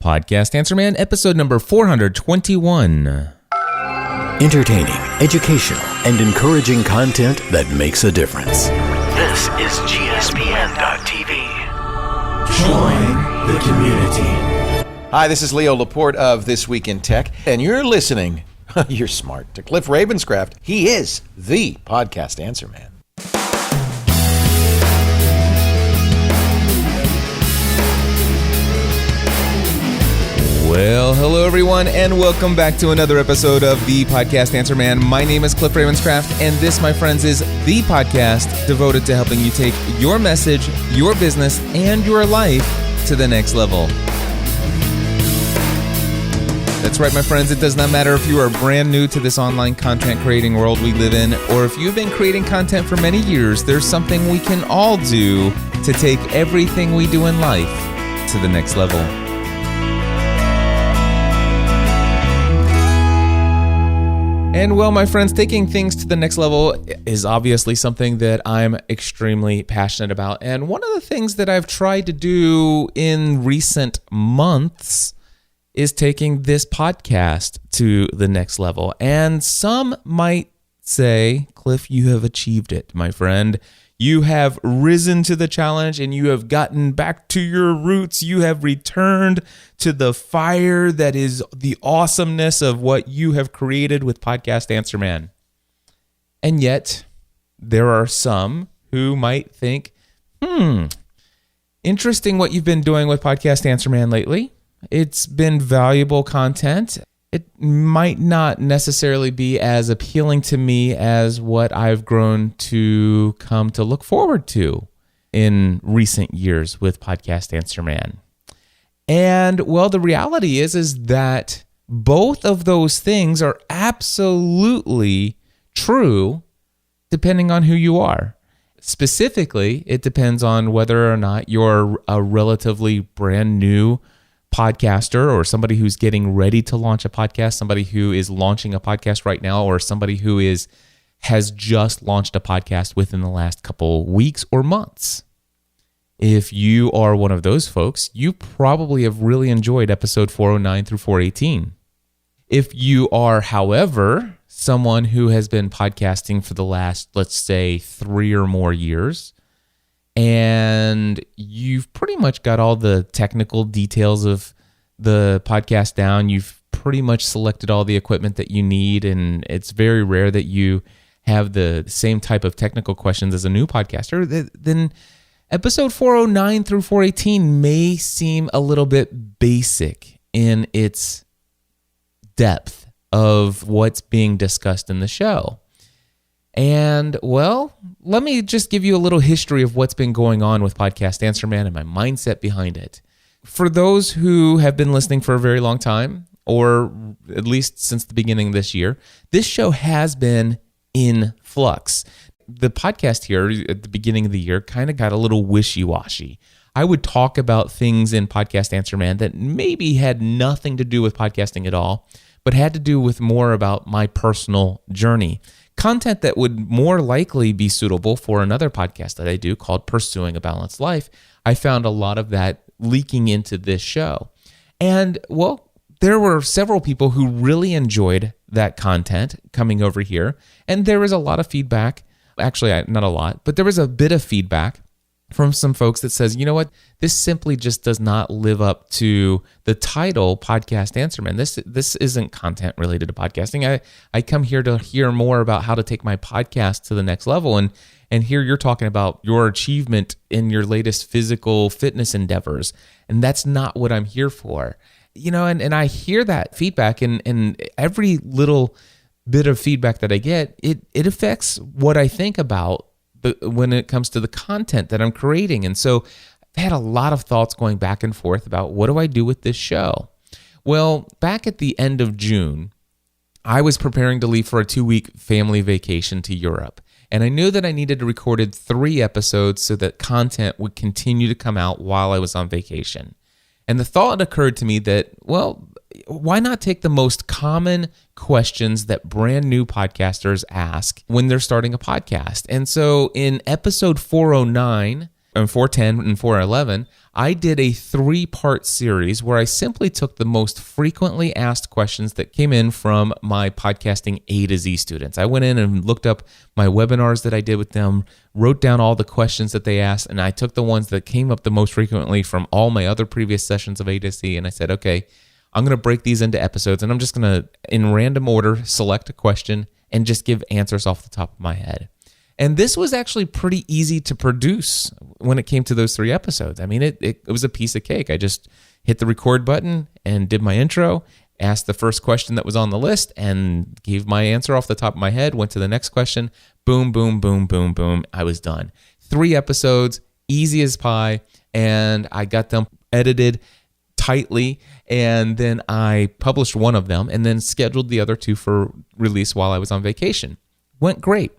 Podcast Answer Man, episode number 421. Entertaining, educational, and encouraging content that makes a difference. This is GSPN.TV. Join the community. Hi, this is Leo Laporte of This Week in Tech, and you're listening, you're smart, to Cliff Ravenscraft. He is the Podcast Answer Man. Well, hello everyone, and welcome back to another episode of the Podcast Answer Man. My name is Cliff Ravenscraft, and this, my friends, is the podcast devoted to helping you take your message, your business, and your life to the next level. That's right, my friends. It does not matter if you are brand new to this online content creating world we live in, or if you've been creating content for many years. There's something we can all do to take everything we do in life to the next level. And well, my friends, taking things to the next level is obviously something that I'm extremely passionate about. And one of the things that I've tried to do in recent months is taking this podcast to the next level. And some might say, Cliff, you have achieved it, my friend. You have risen to the challenge and you have gotten back to your roots. You have returned to the fire that is the awesomeness of what you have created with Podcast Answer Man. And yet, there are some who might think, interesting what you've been doing with Podcast Answer Man lately. It's been valuable content. It might not necessarily be as appealing to me as what I've grown to come to look forward to in recent years with Podcast Answer Man. And well, the reality is that both of those things are absolutely true depending on who you are. Specifically, it depends on whether or not you're a relatively brand new podcaster or somebody who's getting ready to launch a podcast, somebody who is launching a podcast right now, or somebody who has just launched a podcast within the last couple weeks or months. If you are one of those folks, you probably have really enjoyed episode 409 through 418. If you are, however, someone who has been podcasting for the last, let's say, 3 or more years, and you've pretty much got all the technical details of the podcast down. You've pretty much selected all the equipment that you need, and it's very rare that you have the same type of technical questions as a new podcaster. Then episode 409 through 418 may seem a little bit basic in its depth of what's being discussed in the show. And, well, let me just give you a little history of what's been going on with Podcast Answer Man and my mindset behind it. For those who have been listening for a very long time, or at least since the beginning of this year, this show has been in flux. The podcast here at the beginning of the year kind of got a little wishy-washy. I would talk about things in Podcast Answer Man that maybe had nothing to do with podcasting at all, but had to do with more about my personal journey. Content that would more likely be suitable for another podcast that I do called Pursuing a Balanced Life. I found a lot of that leaking into this show. And, well, there were several people who really enjoyed that content coming over here. And there was a lot of feedback. Actually, not a lot, but there was a bit of feedback from some folks that says, you know what, this simply just does not live up to the title Podcast Answer Man. This isn't content related to podcasting. I come here to hear more about how to take my podcast to the next level. And here you're talking about your achievement in your latest physical fitness endeavors. And that's not what I'm here for. You know, and I hear that feedback, and every little bit of feedback that I get, it affects what I think about when it comes to the content that I'm creating. And so I've had a lot of thoughts going back and forth about what do I do with this show? Well, back at the end of June, I was preparing to leave for a 2-week family vacation to Europe. And I knew that I needed to record 3 episodes so that content would continue to come out while I was on vacation. And the thought occurred to me that, well, why not take the most common questions that brand new podcasters ask when they're starting a podcast? And so in episode 409 and 410 and 411, I did a 3-part series where I simply took the most frequently asked questions that came in from my podcasting A to Z students. I went in and looked up my webinars that I did with them, wrote down all the questions that they asked, and I took the ones that came up the most frequently from all my other previous sessions of A to Z, and I said, okay, I'm going to break these into episodes, and I'm just going to, in random order, select a question and just give answers off the top of my head. And this was actually pretty easy to produce when it came to those 3 episodes. I mean, it was a piece of cake. I just hit the record button and did my intro, asked the first question that was on the list, and gave my answer off the top of my head, went to the next question, boom, boom, boom, boom, boom, I was done. 3 episodes, easy as pie, and I got them edited tightly, and then I published one of them and then scheduled the other 2 for release while I was on vacation. Went great.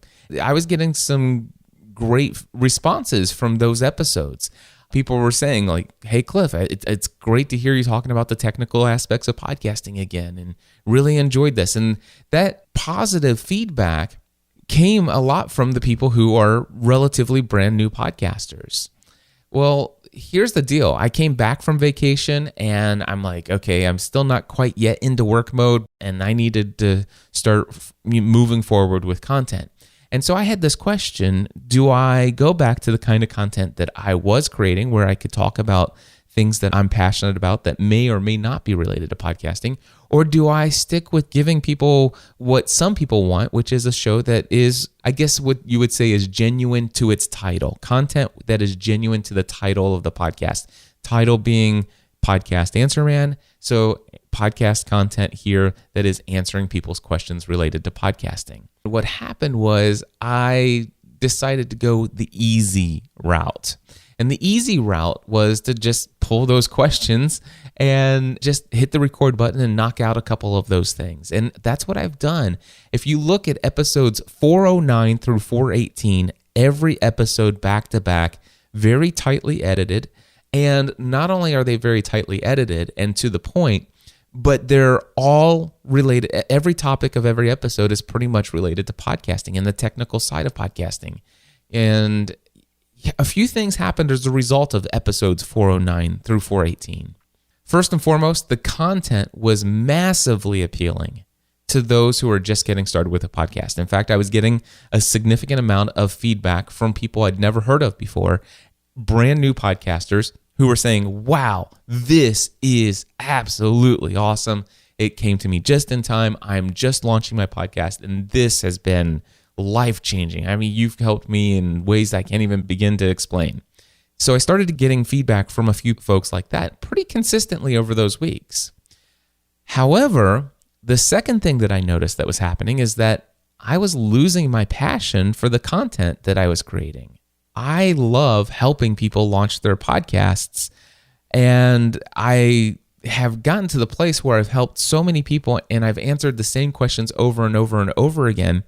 I was getting some great responses from those episodes. People were saying like, hey, Cliff, it's great to hear you talking about the technical aspects of podcasting again, and really enjoyed this. And that positive feedback came a lot from the people who are relatively brand new podcasters. Well, here's the deal. I came back from vacation and I'm like, okay, I'm still not quite yet into work mode, and I needed to start moving forward with content. And so I had this question: do I go back to the kind of content that I was creating, where I could talk about things that I'm passionate about that may or may not be related to podcasting? Or do I stick with giving people what some people want, which is a show that is, I guess what you would say, is genuine to its title, content that is genuine to the title of the podcast, title being Podcast Answer Man. So podcast content here that is answering people's questions related to podcasting. What happened was I decided to go the easy route. And the easy route was to just pull those questions and just hit the record button and knock out a couple of those things. And that's what I've done. If you look at episodes 409 through 418, every episode back to back, very tightly edited. And not only are they very tightly edited and to the point, but they're all related. Every topic of every episode is pretty much related to podcasting and the technical side of podcasting. And a few things happened as a result of episodes 409 through 418. First and foremost, the content was massively appealing to those who are just getting started with a podcast. In fact, I was getting a significant amount of feedback from people I'd never heard of before, brand new podcasters who were saying, wow, this is absolutely awesome. It came to me just in time. I'm just launching my podcast, and this has been life-changing. I mean, you've helped me in ways I can't even begin to explain. So I started getting feedback from a few folks like that pretty consistently over those weeks. However, the second thing that I noticed that was happening is that I was losing my passion for the content that I was creating. I love helping people launch their podcasts, and I have gotten to the place where I've helped so many people and I've answered the same questions over and over and over again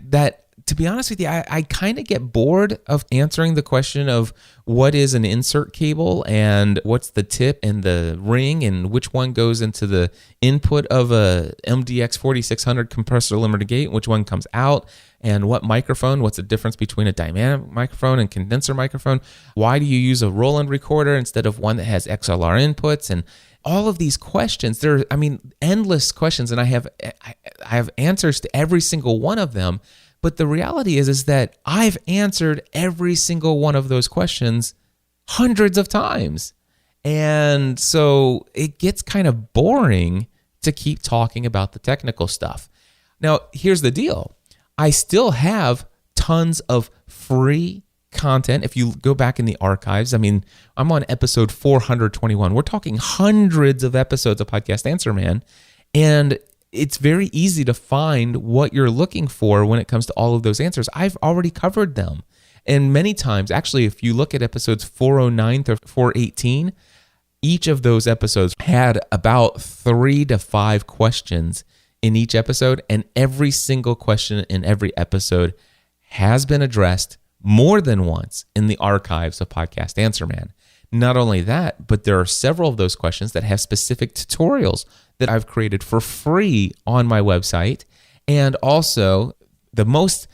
that, to be honest with you, I kind of get bored of answering the question of what is an insert cable and what's the tip and the ring and which one goes into the input of a MDX 4600 compressor limiter gate, which one comes out, and what microphone, what's the difference between a dynamic microphone and condenser microphone, why do you use a Roland recorder instead of one that has XLR inputs, and all of these questions. There are, endless questions, and I have answers to every single one of them. But the reality is that I've answered every single one of those questions hundreds of times. And so it gets kind of boring to keep talking about the technical stuff. Now, here's the deal. I still have tons of free content. If you go back in the archives, I'm on episode 421. We're talking hundreds of episodes of Podcast Answer Man. And it's very easy to find what you're looking for when it comes to all of those answers. I've already covered them. And many times, actually, if you look at episodes 409 to 418, each of those episodes had about 3 to 5 questions in each episode, and every single question in every episode has been addressed more than once in the archives of Podcast Answer Man. Not only that, but there are several of those questions that have specific tutorials that I've created for free on my website, and also the most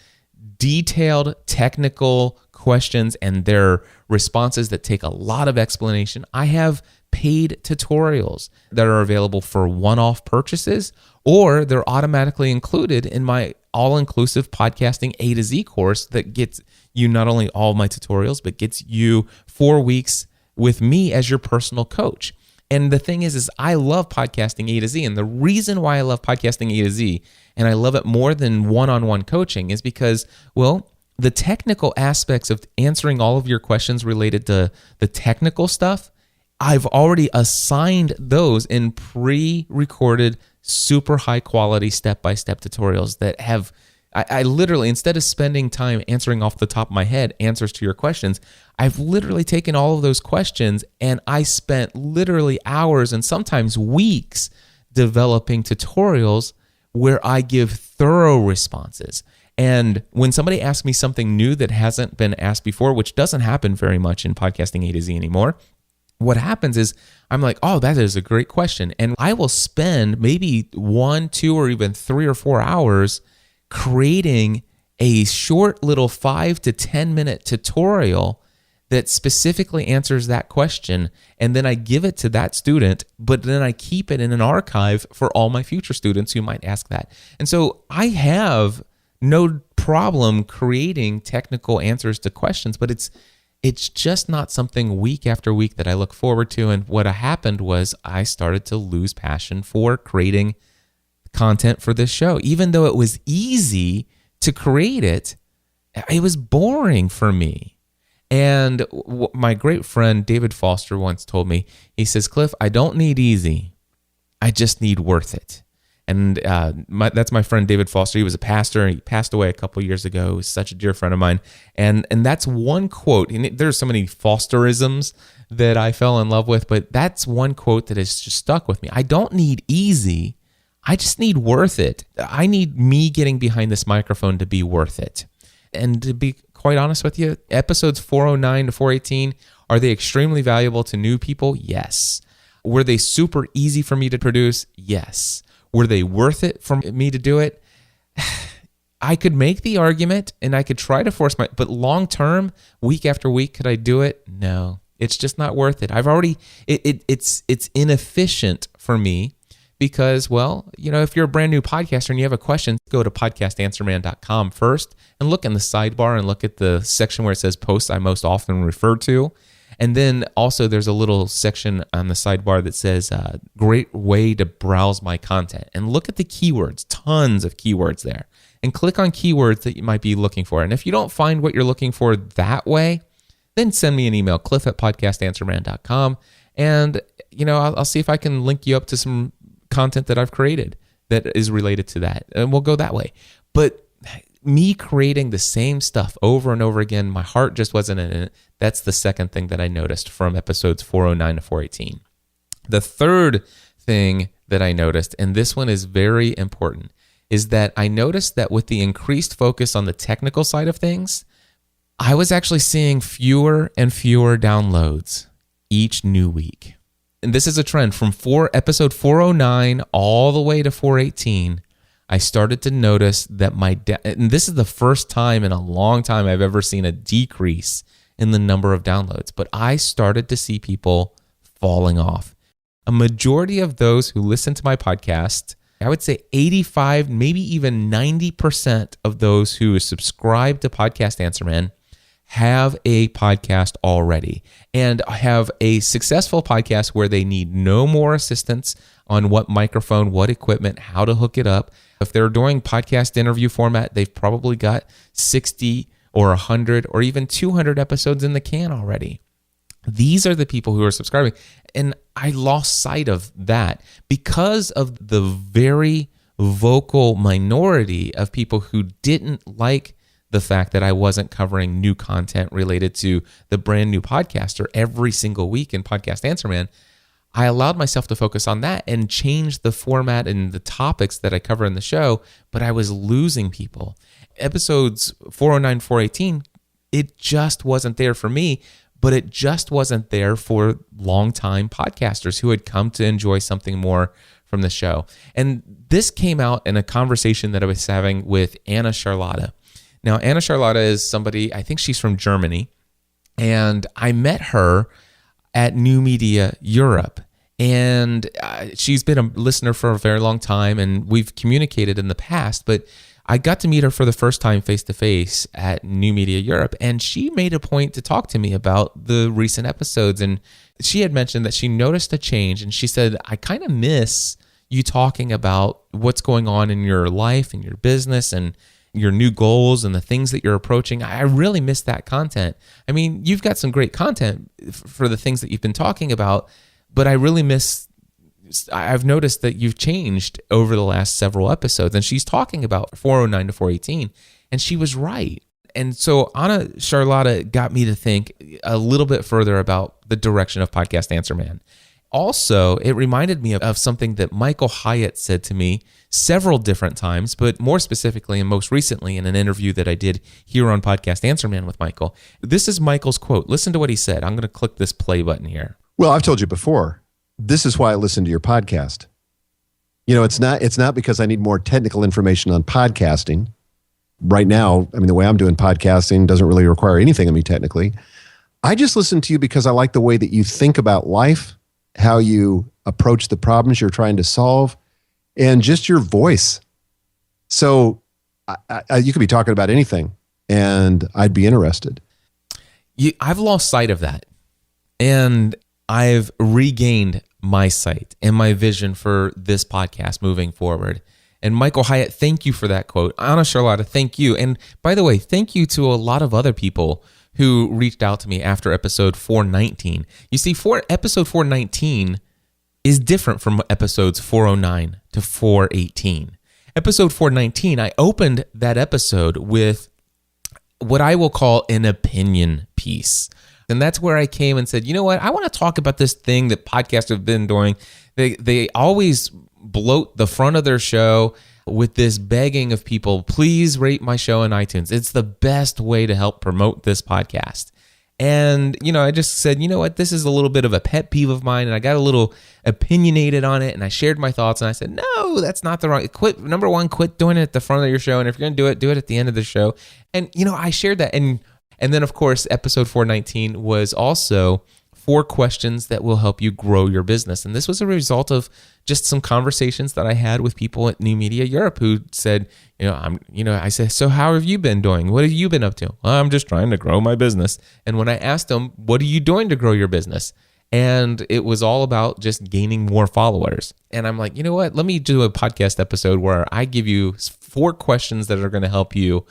detailed technical questions and their responses that take a lot of explanation, I have paid tutorials that are available for one-off purchases, or they're automatically included in my all-inclusive podcasting A to Z course that gets you not only all my tutorials, but gets you 4 weeks with me as your personal coach. And the thing is I love podcasting A to Z. And the reason why I love podcasting A to Z, and I love it more than one-on-one coaching, is because, well, the technical aspects of answering all of your questions related to the technical stuff, I've already assigned those in pre-recorded, super high-quality step-by-step tutorials that have, I literally, instead of spending time answering off the top of my head answers to your questions, I've literally taken all of those questions and I spent literally hours and sometimes weeks developing tutorials where I give thorough responses. And when somebody asks me something new that hasn't been asked before, which doesn't happen very much in podcasting A to Z anymore, what happens is I'm like, oh, that is a great question. And I will spend maybe 1, 2, or even 3 or 4 hours creating a short little 5 to 10 minute tutorial that specifically answers that question. And then I give it to that student, but then I keep it in an archive for all my future students who might ask that. And so I have no problem creating technical answers to questions, but it's just not something week after week that I look forward to. And what happened was I started to lose passion for creating content for this show. Even though it was easy to create it, it was boring for me. And my great friend David Foster once told me, he says, Cliff, I don't need easy. I just need worth it. And that's my friend David Foster. He was a pastor. He passed away a couple years ago. He was such a dear friend of mine. And that's one quote. And there's so many Fosterisms that I fell in love with, but that's one quote that has just stuck with me. I don't need easy. I just need worth it. I need me getting behind this microphone to be worth it. And to be quite honest with you, episodes 409 to 418, are they extremely valuable to new people? Yes. Were they super easy for me to produce? Yes. Were they worth it for me to do it? I could make the argument and I could try to force but long term, week after week, could I do it? No, it's just not worth it. I've already, it's inefficient for me because, well, you know, if you're a brand new podcaster and you have a question, go to podcastanswerman.com first and look in the sidebar and look at the section where it says posts I most often refer to. And then also there's a little section on the sidebar that says great way to browse my content. And look at the keywords, tons of keywords there. And click on keywords that you might be looking for. And if you don't find what you're looking for that way, then send me an email, cliff@podcastanswerman.com. And, you know, I'll see if I can link you up to some content that I've created that is related to that. And we'll go that way. But me creating the same stuff over and over again, my heart just wasn't in it. That's the second thing that I noticed from episodes 409 to 418. The third thing that I noticed, and this one is very important, is that I noticed that with the increased focus on the technical side of things, I was actually seeing fewer and fewer downloads each new week. And this is a trend from episode 409 all the way to 418. I started to notice that and this is the first time in a long time I've ever seen a decrease in the number of downloads, but I started to see people falling off. A majority of those who listen to my podcast, I would say 85, maybe even 90% of those who subscribe to Podcast Answer Man have a podcast already and have a successful podcast where they need no more assistance on what microphone, what equipment, how to hook it up. If they're doing podcast interview format, they've probably got 60 or 100 or even 200 episodes in the can already. These are the people who are subscribing. And I lost sight of that because of the very vocal minority of people who didn't like the fact that I wasn't covering new content related to the brand new podcaster every single week in Podcast Answer Man. I allowed myself to focus on that and change the format and the topics that I cover in the show, but I was losing people. Episodes 409, 418, it just wasn't there for me, but it just wasn't there for longtime podcasters who had come to enjoy something more from the show. And this came out in a conversation that I was having with Anna Charlotta. Now, Anna Charlotta is somebody, I think she's from Germany, and I met her at New Media Europe. And she's been a listener for a very long time, and we've communicated in the past, but I got to meet her for the first time face-to-face at New Media Europe, and she made a point to talk to me about the recent episodes. And she had mentioned that she noticed a change, and she said, I kind of miss you talking about what's going on in your life and your business and your new goals and the things that you're approaching. I really miss that content. I mean, you've got some great content for the things that you've been talking about, but I really miss, I've noticed that you've changed over the last several episodes. And she's talking about 409 to 418, and she was right. And so Anna Charlotta got me to think a little bit further about the direction of Podcast Answer Man. Also, it reminded me of something that Michael Hyatt said to me several different times, but more specifically and most recently in an interview that I did here on Podcast Answer Man with Michael. This is Michael's quote. Listen to what he said. I'm going to click this play button here. Well, I've told you before, this is why I listen to your podcast. You know, it's not because I need more technical information on podcasting. Right now, I mean, the way I'm doing podcasting doesn't really require anything of me technically. I just listen to you because I like the way that you think about life, how you approach the problems you're trying to solve, and just your voice. So you could be talking about anything, and I'd be interested. I've lost sight of that, and I've regained my sight and my vision for this podcast moving forward. And Michael Hyatt, thank you for that quote. Anna Charlotta, thank you. And by the way, thank you to a lot of other people who reached out to me after episode 419. You see, episode 419 is different from episodes 409 to 418. Episode 419, I opened that episode with what I will call an opinion piece. And that's where I came and said, you know what? I want to talk about this thing that podcasts have been doing. They always bloat the front of their show with this begging of people, please rate my show in iTunes. It's the best way to help promote this podcast. And, you know, I just said, you know what? This is a little bit of a pet peeve of mine. And I got a little opinionated on it. And I shared my thoughts. And I said, no, that's not the right. Number one, quit doing it at the front of your show. And if you're going to do it at the end of the show. And, you know, I shared that. And then, of course, episode 419 was also 4 questions that will help you grow your business. And this was a result of just some conversations that I had with people at New Media Europe who said, I said, so how have you been doing? What have you been up to? Well, I'm just trying to grow my business. And when I asked them, what are you doing to grow your business? And it was all about just gaining more followers. And I'm like, you know what? Let me do a podcast episode where I give you 4 questions that are going to help you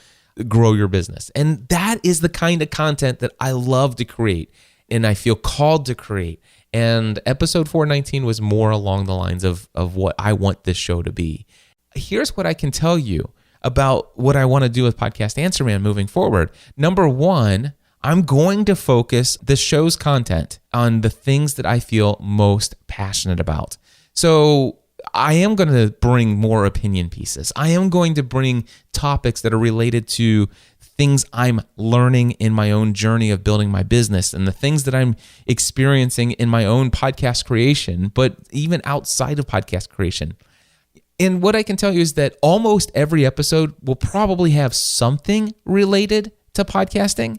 grow your business. And that is the kind of content that I love to create and I feel called to create. And episode 419 was more along the lines of what I want this show to be. Here's what I can tell you about what I want to do with Podcast Answer Man moving forward. Number 1, I'm going to focus the show's content on the things that I feel most passionate about. So I am going to bring more opinion pieces. I am going to bring topics that are related to things I'm learning in my own journey of building my business and the things that I'm experiencing in my own podcast creation, but even outside of podcast creation. And what I can tell you is that almost every episode will probably have something related to podcasting.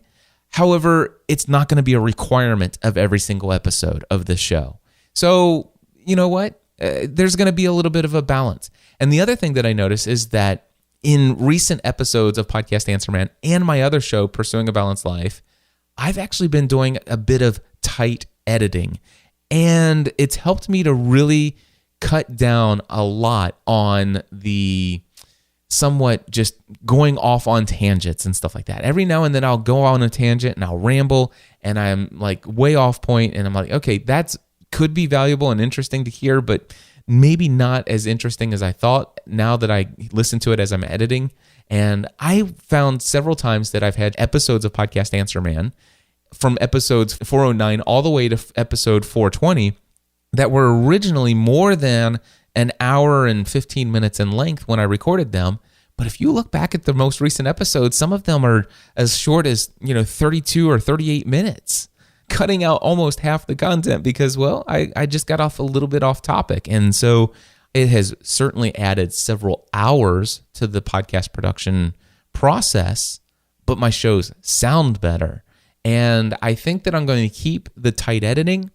However, it's not going to be a requirement of every single episode of this show. So, you know what? There's going to be a little bit of a balance. And the other thing that I notice is that in recent episodes of Podcast Answer Man and my other show, Pursuing a Balanced Life, I've actually been doing a bit of tight editing. And it's helped me to really cut down a lot on the somewhat just going off on tangents and stuff like that. Every now and then I'll go on a tangent and I'll ramble and I'm like way off point and I'm like, okay, that's could be valuable and interesting to hear, but maybe not as interesting as I thought now that I listen to it as I'm editing. And I found several times that I've had episodes of Podcast Answer Man from episodes 409 all the way to episode 420 that were originally more than an hour and 15 minutes in length when I recorded them. But if you look back at the most recent episodes, some of them are as short as 32 or 38 minutes. Cutting out almost half the content because, well, I just got off a little bit off topic. And so it has certainly added several hours to the podcast production process, but my shows sound better. And I think that I'm going to keep the tight editing,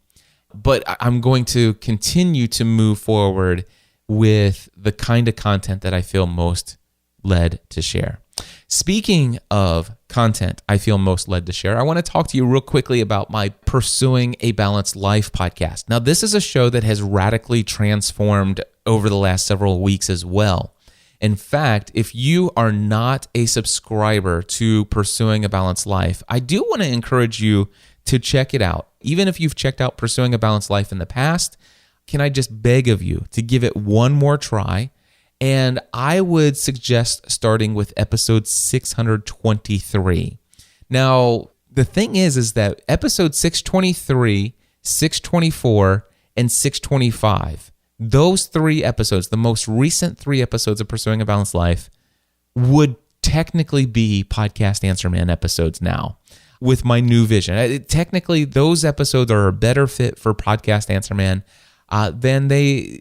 but I'm going to continue to move forward with the kind of content that I feel most led to share. Speaking of content I feel most led to share, I want to talk to you real quickly about my Pursuing a Balanced Life podcast. Now, this is a show that has radically transformed over the last several weeks as well. In fact, if you are not a subscriber to Pursuing a Balanced Life, I do want to encourage you to check it out. Even if you've checked out Pursuing a Balanced Life in the past, can I just beg of you to give it one more try? And I would suggest starting with episode 623. Now, the thing is that episode 623, 624, and 625, those 3 episodes, the most recent 3 episodes of Pursuing a Balanced Life, would technically be Podcast Answer Man episodes now with my new vision. Technically, those episodes are a better fit for Podcast Answer Man than they...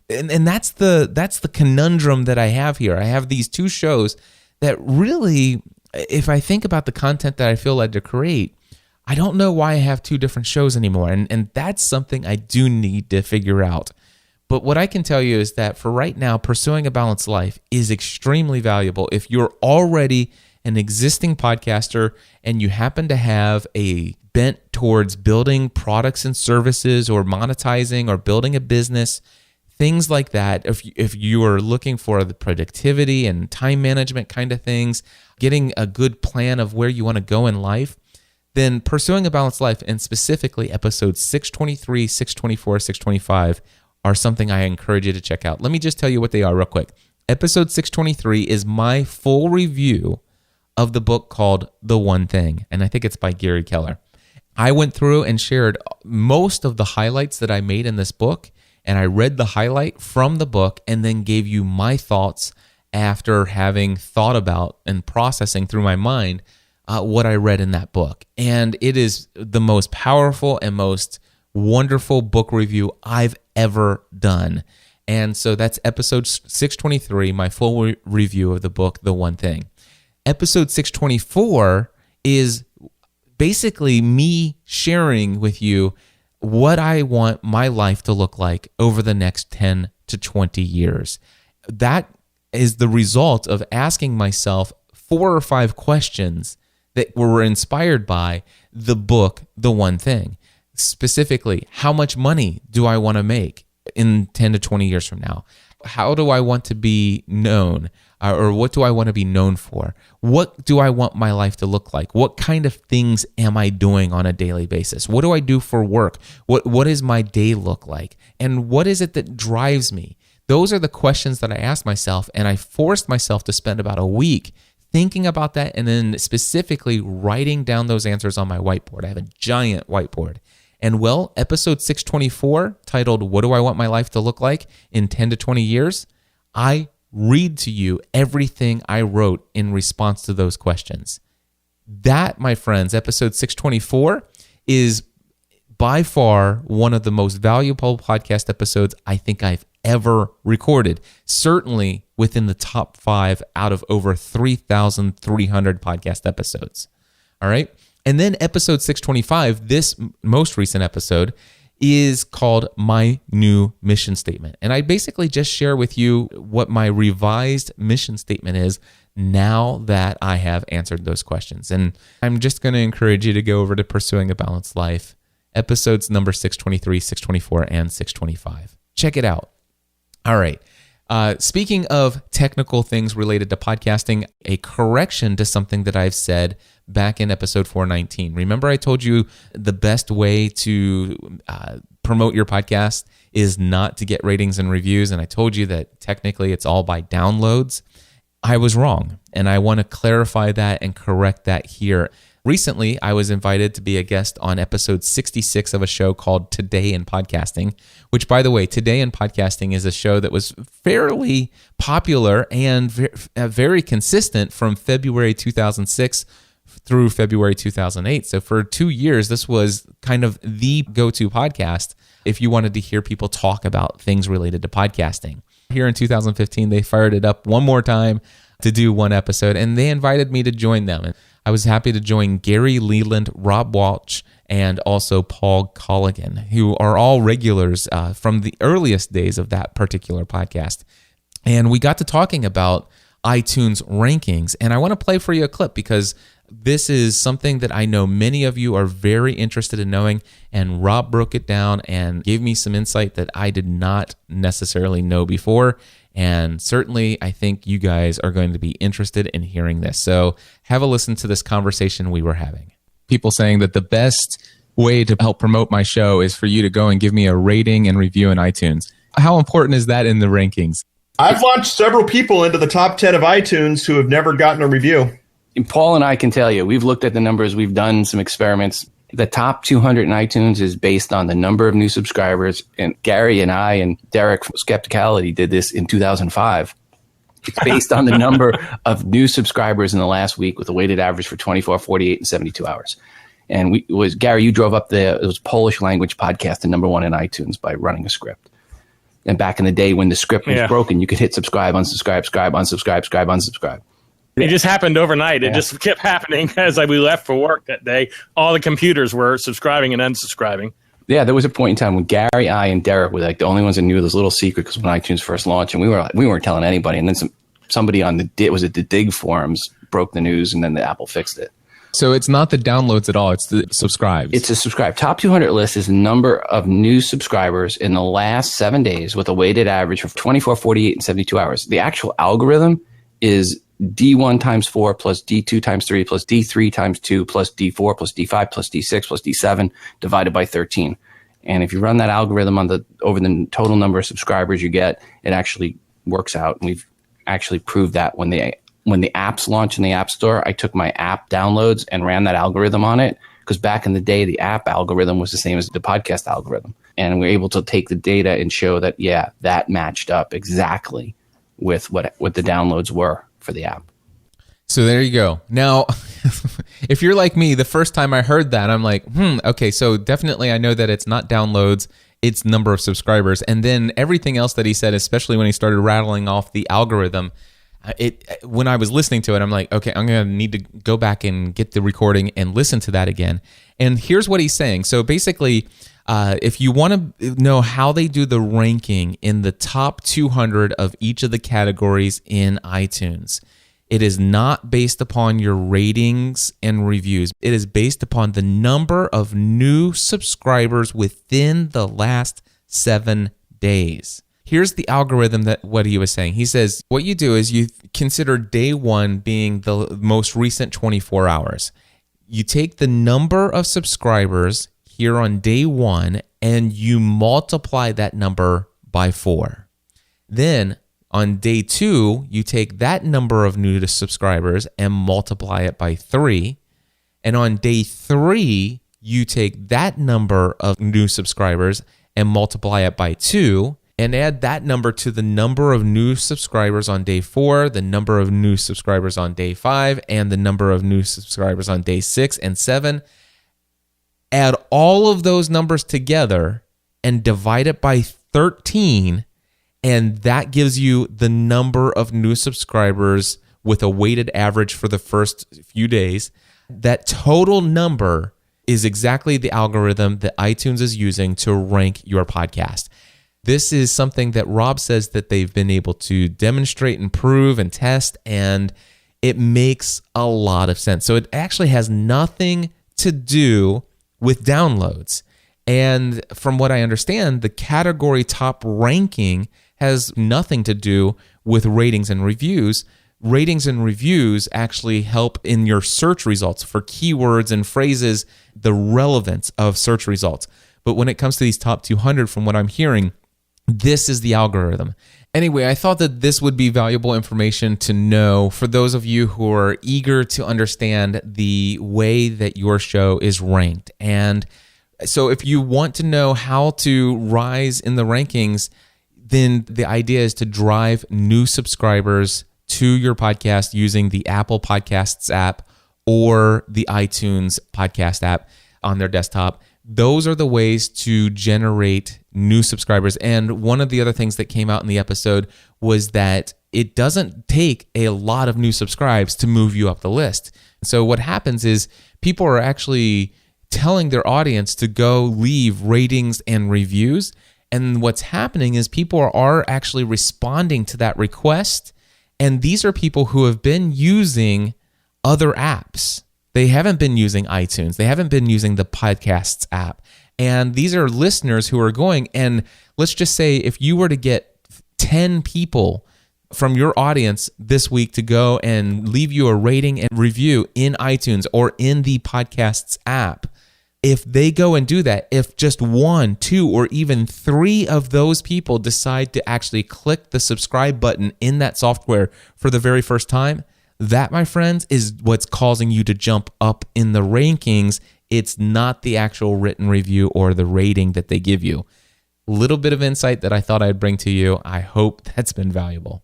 And that's the conundrum that I have here. I have these 2 shows that really, if I think about the content that I feel led to create, I don't know why I have 2 different shows anymore. And that's something I do need to figure out. But what I can tell you is that for right now, Pursuing a Balanced Life is extremely valuable. If you're already an existing podcaster and you happen to have a bent towards building products and services or monetizing or building a business, things like that, if you are looking for the productivity and time management kind of things, getting a good plan of where you want to go in life, then Pursuing a Balanced Life, and specifically episodes 623, 624, 625, are something I encourage you to check out. Let me just tell you what they are real quick. Episode 623 is my full review of the book called The One Thing, and I think it's by Gary Keller. I went through and shared most of the highlights that I made in this book, and I read the highlight from the book and then gave you my thoughts after having thought about and processing through my mind what I read in that book. And it is the most powerful and most wonderful book review I've ever done. And so that's episode 623, my full review of the book, The One Thing. Episode 624 is basically me sharing with you what I want my life to look like over the next 10 to 20 years. That is the result of asking myself 4 or 5 questions that were inspired by the book, The One Thing. Specifically, how much money do I want to make in 10 to 20 years from now? How do I want to be known? Or what do I want to be known for? What do I want my life to look like? What kind of things am I doing on a daily basis? What do I do for work? What does my day look like? And what is it that drives me? Those are the questions that I asked myself, and I forced myself to spend about a week thinking about that and then specifically writing down those answers on my whiteboard. I have a giant whiteboard. And well, episode 624, titled, What Do I Want My Life to Look Like in 10 to 20 Years? I read to you everything I wrote in response to those questions. That, my friends, episode 624 is by far one of the most valuable podcast episodes I think I've ever recorded. Certainly within the top 5 out of over 3,300 podcast episodes. All right. And then episode 625, this most recent episode, is called My New Mission Statement. And I basically just share with you what my revised mission statement is now that I have answered those questions. And I'm just going to encourage you to go over to Pursuing a Balanced Life, episodes number 623, 624, and 625. Check it out. All right. Speaking of technical things related to podcasting, a correction to something that I've said back in episode 419. Remember I told you the best way to promote your podcast is not to get ratings and reviews, and I told you that technically it's all by downloads. I was wrong, and I want to clarify that and correct that here. Recently, I was invited to be a guest on episode 66 of a show called Today in Podcasting, which, by the way, Today in Podcasting is a show that was fairly popular and very consistent from February 2006 through February 2008. So for 2 years, this was kind of the go-to podcast if you wanted to hear people talk about things related to podcasting. Here in 2015, they fired it up one more time. to do one episode, and they invited me to join them. And I was happy to join Gary Leland, Rob Walsh, and also Paul Colligan, who are all regulars from the earliest days of that particular podcast. And we got to talking about iTunes rankings, and I want to play for you a clip because this is something that I know many of you are very interested in knowing, and Rob broke it down and gave me some insight that I did not necessarily know before, and certainly I think you guys are going to be interested in hearing this. So have a listen to this conversation we were having. People saying that the best way to help promote my show is for you to go and give me a rating and review in iTunes. How important is that in the rankings? I've launched several people into the top 10 of iTunes who have never gotten a review. And Paul and I can tell you, we've looked at the numbers, we've done some experiments. The top 200 in iTunes is based on the number of new subscribers. And Gary and I and Derek from Skepticality did this in 2005. It's based on the number of new subscribers in the last week with a weighted average for 24, 48, and 72 hours. And Gary, you drove up it was Polish language podcast, the number one in iTunes by running a script. And back in the day when the script was broken, you could hit subscribe, unsubscribe, unsubscribe. It just happened overnight. It just kept happening as we left for work that day. All the computers were subscribing and unsubscribing. Yeah, there was a point in time when Gary, I, and Derek were like the only ones that knew this little secret because when iTunes first launched, and we weren't telling anybody. And then somebody on the Dig forums broke the news, and then the Apple fixed it. So it's not the downloads at all; it's the subscribes. It's a subscribe. Top 200 list is the number of new subscribers in the last 7 days with a weighted average of 24, 48, and 72 hours. The actual algorithm is D1 times 4 plus D2 times 3 plus D3 times 2 plus D4 plus D5 plus D6 plus D7 divided by 13. And if you run that algorithm over the total number of subscribers you get, it actually works out. And we've actually proved that when the apps launched in the App Store, I took my app downloads and ran that algorithm on it because back in the day, the app algorithm was the same as the podcast algorithm. And we were able to take the data and show that, that matched up exactly with what the downloads were for the app. So there you go. Now, if you're like me, the first time I heard that, I'm like, okay, so definitely I know that it's not downloads, it's number of subscribers. And then everything else that he said, especially when he started rattling off the algorithm, when I was listening to it, I'm like, okay, I'm going to need to go back and get the recording and listen to that again. And here's what he's saying. So basically, if you want to know how they do the ranking in the top 200 of each of the categories in iTunes, it is not based upon your ratings and reviews. It is based upon the number of new subscribers within the last 7 days. Here's the algorithm what he was saying. He says, what you do is you consider day one being the most recent 24 hours. You take the number of subscribers here on day one and you multiply that number by 4. Then on day 2, you take that number of new subscribers and multiply it by 3. And on day 3, you take that number of new subscribers and multiply it by 2. And add that number to the number of new subscribers on day 4, the number of new subscribers on day 5, and the number of new subscribers on day 6 and 7. Add all of those numbers together and divide it by 13, and that gives you the number of new subscribers with a weighted average for the first few days. That total number is exactly the algorithm that iTunes is using to rank your podcast. This is something that Rob says that they've been able to demonstrate and prove and test, and it makes a lot of sense. So it actually has nothing to do with downloads. And from what I understand, the category top ranking has nothing to do with ratings and reviews. Ratings and reviews actually help in your search results for keywords and phrases, the relevance of search results. But when it comes to these top 200, from what I'm hearing, this is the algorithm. Anyway, I thought that this would be valuable information to know for those of you who are eager to understand the way that your show is ranked. And so if you want to know how to rise in the rankings, then the idea is to drive new subscribers to your podcast using the Apple Podcasts app or the iTunes podcast app on their desktop. Those are the ways to generate new subscribers. And one of the other things that came out in the episode was that it doesn't take a lot of new subscribes to move you up the list. So what happens is people are actually telling their audience to go leave ratings and reviews. And what's happening is people are actually responding to that request. And these are people who have been using other apps. They haven't been using iTunes. They haven't been using the Podcasts app. And these are listeners who are going, and let's just say if you were to get 10 people from your audience this week to go and leave you a rating and review in iTunes or in the Podcasts app, if they go and do that, if just 1, 2, or even 3 of those people decide to actually click the subscribe button in that software for the very first time, that, my friends, is what's causing you to jump up in the rankings. It's not the actual written review or the rating that they give you. Little bit of insight that I thought I'd bring to you. I hope that's been valuable.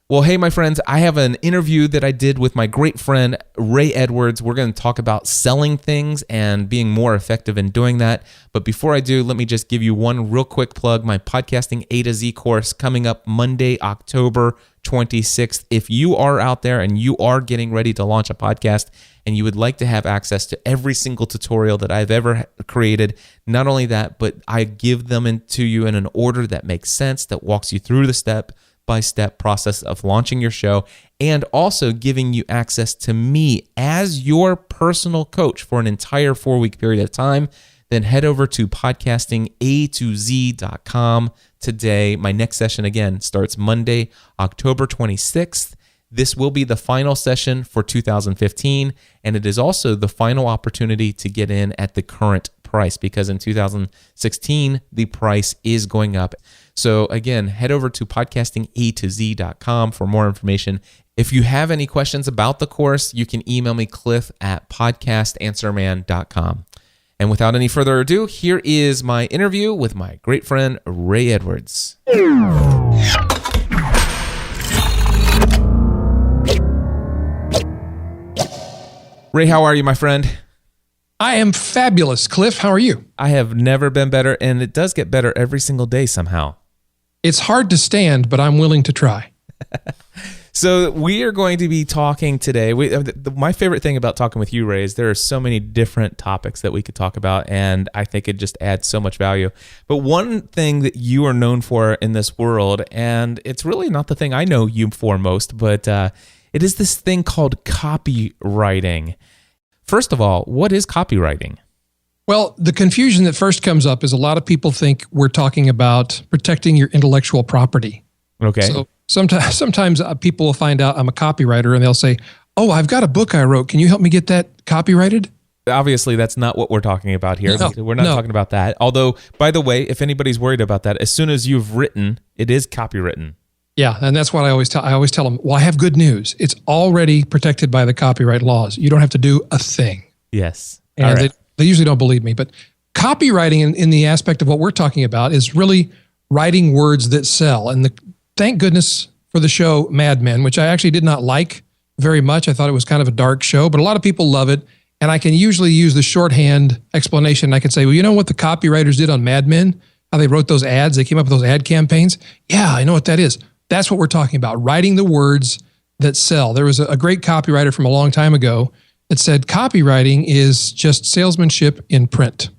Well, hey, my friends, I have an interview that I did with my great friend, Ray Edwards. We're going to talk about selling things and being more effective in doing that. But before I do, let me just give you one real quick plug. My Podcasting A to Z course coming up Monday, October 26th. If you are out there and you are getting ready to launch a podcast and you would like to have access to every single tutorial that I've ever created, not only that, but I give them to you in an order that makes sense, that walks you through the step-by-step process of launching your show, and also giving you access to me as your personal coach for an entire 4-week period of time, then head over to podcastingatoz.com today. My next session, again, starts Monday, October 26th. This will be the final session for 2015, and it is also the final opportunity to get in at the current price, because in 2016, the price is going up. So again, head over to podcastingatoz.com for more information. If you have any questions about the course, you can email me, cliff@podcastanswerman.com. And without any further ado, here is my interview with my great friend, Ray Edwards. Ray, how are you, my friend? I am fabulous. Cliff, how are you? I have never been better, and it does get better every single day somehow. It's hard to stand, but I'm willing to try. So we are going to be talking today. My favorite thing about talking with you, Ray, is there are so many different topics that we could talk about, and I think it just adds so much value. But one thing that you are known for in this world, and it's really not the thing I know you for most, but it is this thing called copywriting. First of all, what is copywriting? Well, the confusion that first comes up is a lot of people think we're talking about protecting your intellectual property. Okay. So sometimes people will find out I'm a copywriter and they'll say, "Oh, I've got a book I wrote. Can you help me get that copyrighted?" Obviously, that's not what we're talking about here. No, we're not talking about that. Although, by the way, if anybody's worried about that, as soon as you've written, it is copywritten. Yeah, and that's what I always tell. I always tell them, well, I have good news. It's already protected by the copyright laws. You don't have to do a thing. Yes. And all right. they usually don't believe me. But copywriting in the aspect of what we're talking about is really writing words that sell. And thank goodness for the show Mad Men, which I actually did not like very much. I thought it was kind of a dark show, but a lot of people love it. And I can usually use the shorthand explanation. I can say, well, you know what the copywriters did on Mad Men? How they wrote those ads? They came up with those ad campaigns? Yeah, I know what that is. That's what we're talking about, writing the words that sell. There was a great copywriter from a long time ago that said copywriting is just salesmanship in print.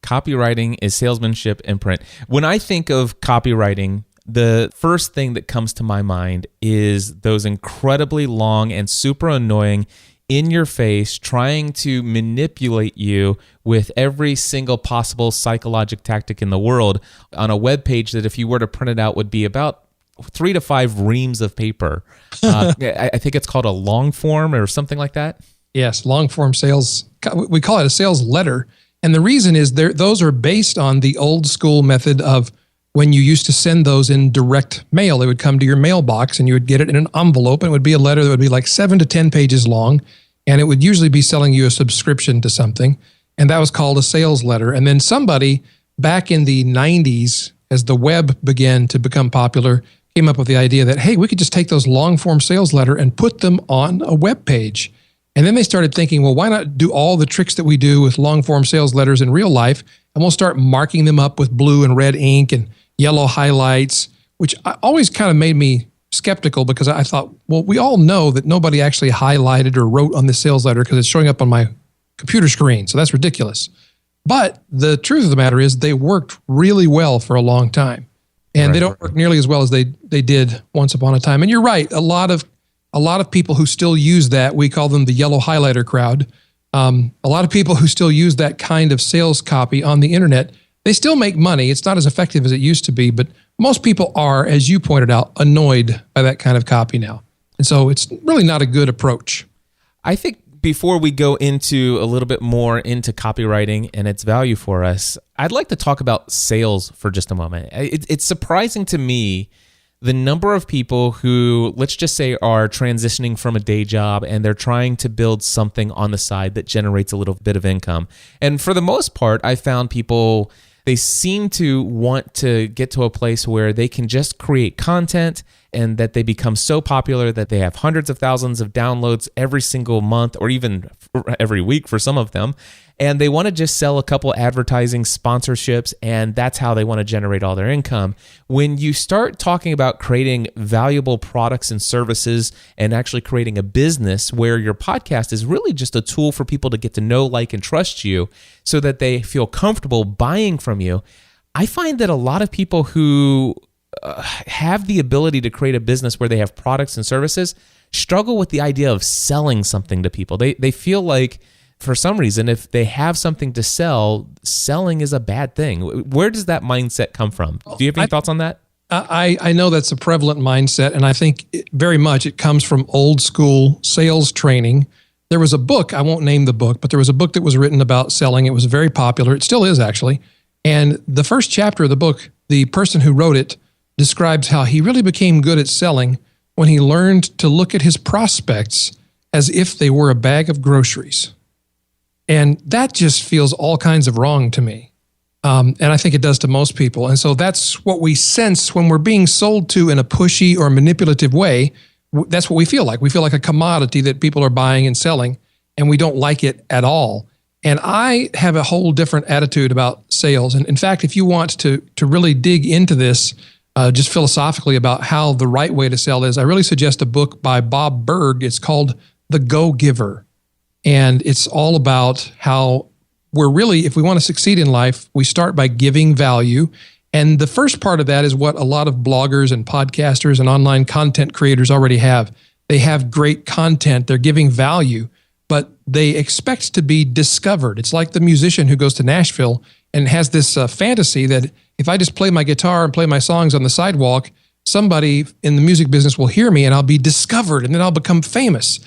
Copywriting is salesmanship in print. When I think of copywriting, the first thing that comes to my mind is those incredibly long and super annoying, in your face, trying to manipulate you with every single possible psychological tactic in the world on a web page that if you were to print it out would be about 3 to 5 reams of paper. I think it's called a long form or something like that. Yes, long form sales. We call it a sales letter. And the reason is those are based on the old school method of when you used to send those in direct mail. They would come to your mailbox and you would get it in an envelope, and it would be a letter that would be like 7 to 10 pages long. And it would usually be selling you a subscription to something. And that was called a sales letter. And then somebody back in the 90s, as the web began to become popular, came up with the idea that, hey, we could just take those long form sales letter and put them on a web page. And then they started thinking, well, why not do all the tricks that we do with long form sales letters in real life? And we'll start marking them up with blue and red ink and yellow highlights, which always kind of made me skeptical because I thought, well, we all know that nobody actually highlighted or wrote on this sales letter because it's showing up on my computer screen. So that's ridiculous. But the truth of the matter is they worked really well for a long time. And they don't work nearly as well as they did once upon a time. And you're right. A lot of people who still use that, we call them the yellow highlighter crowd. A lot of people who still use that kind of sales copy on the internet, they still make money. It's not as effective as it used to be, but most people are, as you pointed out, annoyed by that kind of copy now. And so it's really not a good approach. I think before we go into a little bit more into copywriting and its value for us, I'd like to talk about sales for just a moment. It's surprising to me the number of people who, let's just say, are transitioning from a day job and they're trying to build something on the side that generates a little bit of income. And for the most part, I found people, they seem to want to get to a place where they can just create content and that they become so popular that they have hundreds of thousands of downloads every single month or even every week for some of them. And they want to just sell a couple advertising sponsorships, and that's how they want to generate all their income. When you start talking about creating valuable products and services and actually creating a business where your podcast is really just a tool for people to get to know, like, and trust you so that they feel comfortable buying from you, I find that a lot of people who have the ability to create a business where they have products and services struggle with the idea of selling something to people. They feel like, for some reason, if they have something to sell, selling is a bad thing. Where does that mindset come from? Do you have any thoughts on that? I know that's a prevalent mindset, and I think very much it comes from old school sales training. There was a book, I won't name the book, but there was a book that was written about selling. It was very popular. It still is, actually. And the first chapter of the book, the person who wrote it describes how he really became good at selling when he learned to look at his prospects as if they were a bag of groceries. And that just feels all kinds of wrong to me. And I think it does to most people. And so that's what we sense when we're being sold to in a pushy or manipulative way. That's what we feel like. We feel like a commodity that people are buying and selling, and we don't like it at all. And I have a whole different attitude about sales. And in fact, if you want to really dig into this, just philosophically about how the right way to sell is, I really suggest a book by Bob Burg. It's called The Go-Giver. And it's all about how we're really, if we want to succeed in life, we start by giving value. And the first part of that is what a lot of bloggers and podcasters and online content creators already have. They have great content. They're giving value, but they expect to be discovered. It's like the musician who goes to Nashville and has this fantasy that if I just play my guitar and play my songs on the sidewalk, somebody in the music business will hear me and I'll be discovered and then I'll become famous.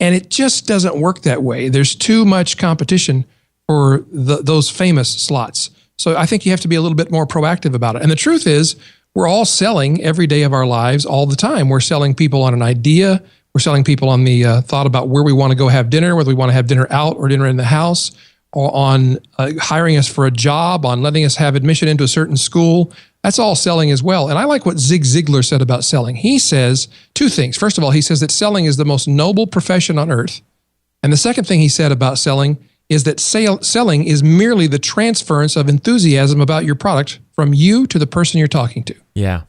And it just doesn't work that way. There's too much competition for those famous slots. So I think you have to be a little bit more proactive about it. And the truth is, we're all selling every day of our lives all the time. We're selling people on an idea. We're selling people on the thought about where we want to go have dinner, whether we want to have dinner out or dinner in the house, or on hiring us for a job, on letting us have admission into a certain school. That's all selling as well. And I like what Zig Ziglar said about selling. He says two things. First of all, he says that selling is the most noble profession on earth. And the second thing he said about selling is that selling is merely the transference of enthusiasm about your product from you to the person you're talking to. Yeah.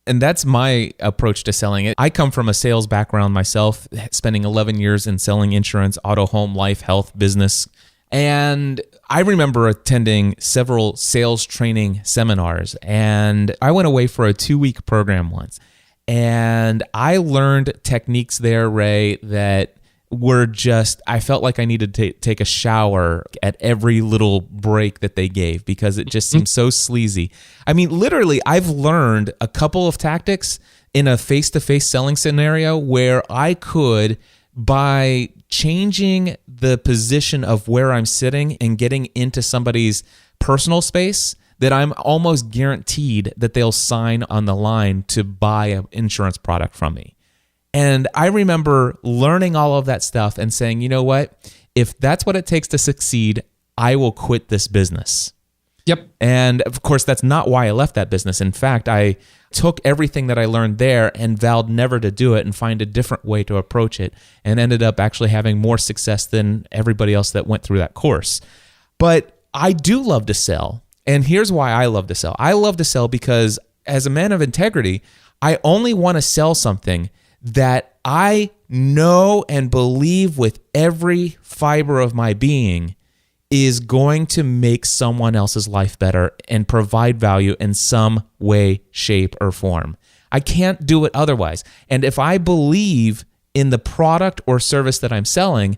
And that's my approach to selling it. I come from a sales background myself, spending 11 years in selling insurance, auto, home, life, health, business. And I remember attending several sales training seminars, and I went away for a 2-week program once. And I learned techniques there, Ray, that were just, I felt like I needed to take a shower at every little break that they gave because it just seemed so sleazy. I mean, literally, I've learned a couple of tactics in a face-to-face selling scenario where I could, by changing the position of where I'm sitting and getting into somebody's personal space, that I'm almost guaranteed that they'll sign on the line to buy an insurance product from me. And I remember learning all of that stuff and saying, you know what? If that's what it takes to succeed, I will quit this business. Yep. And of course, that's not why I left that business. In fact, I took everything that I learned there and vowed never to do it and find a different way to approach it, and ended up actually having more success than everybody else that went through that course. But I do love to sell. And here's why I love to sell. I love to sell because as a man of integrity, I only want to sell something that I know and believe with every fiber of my being is going to make someone else's life better and provide value in some way, shape, or form. I can't do it otherwise. And if I believe in the product or service that I'm selling,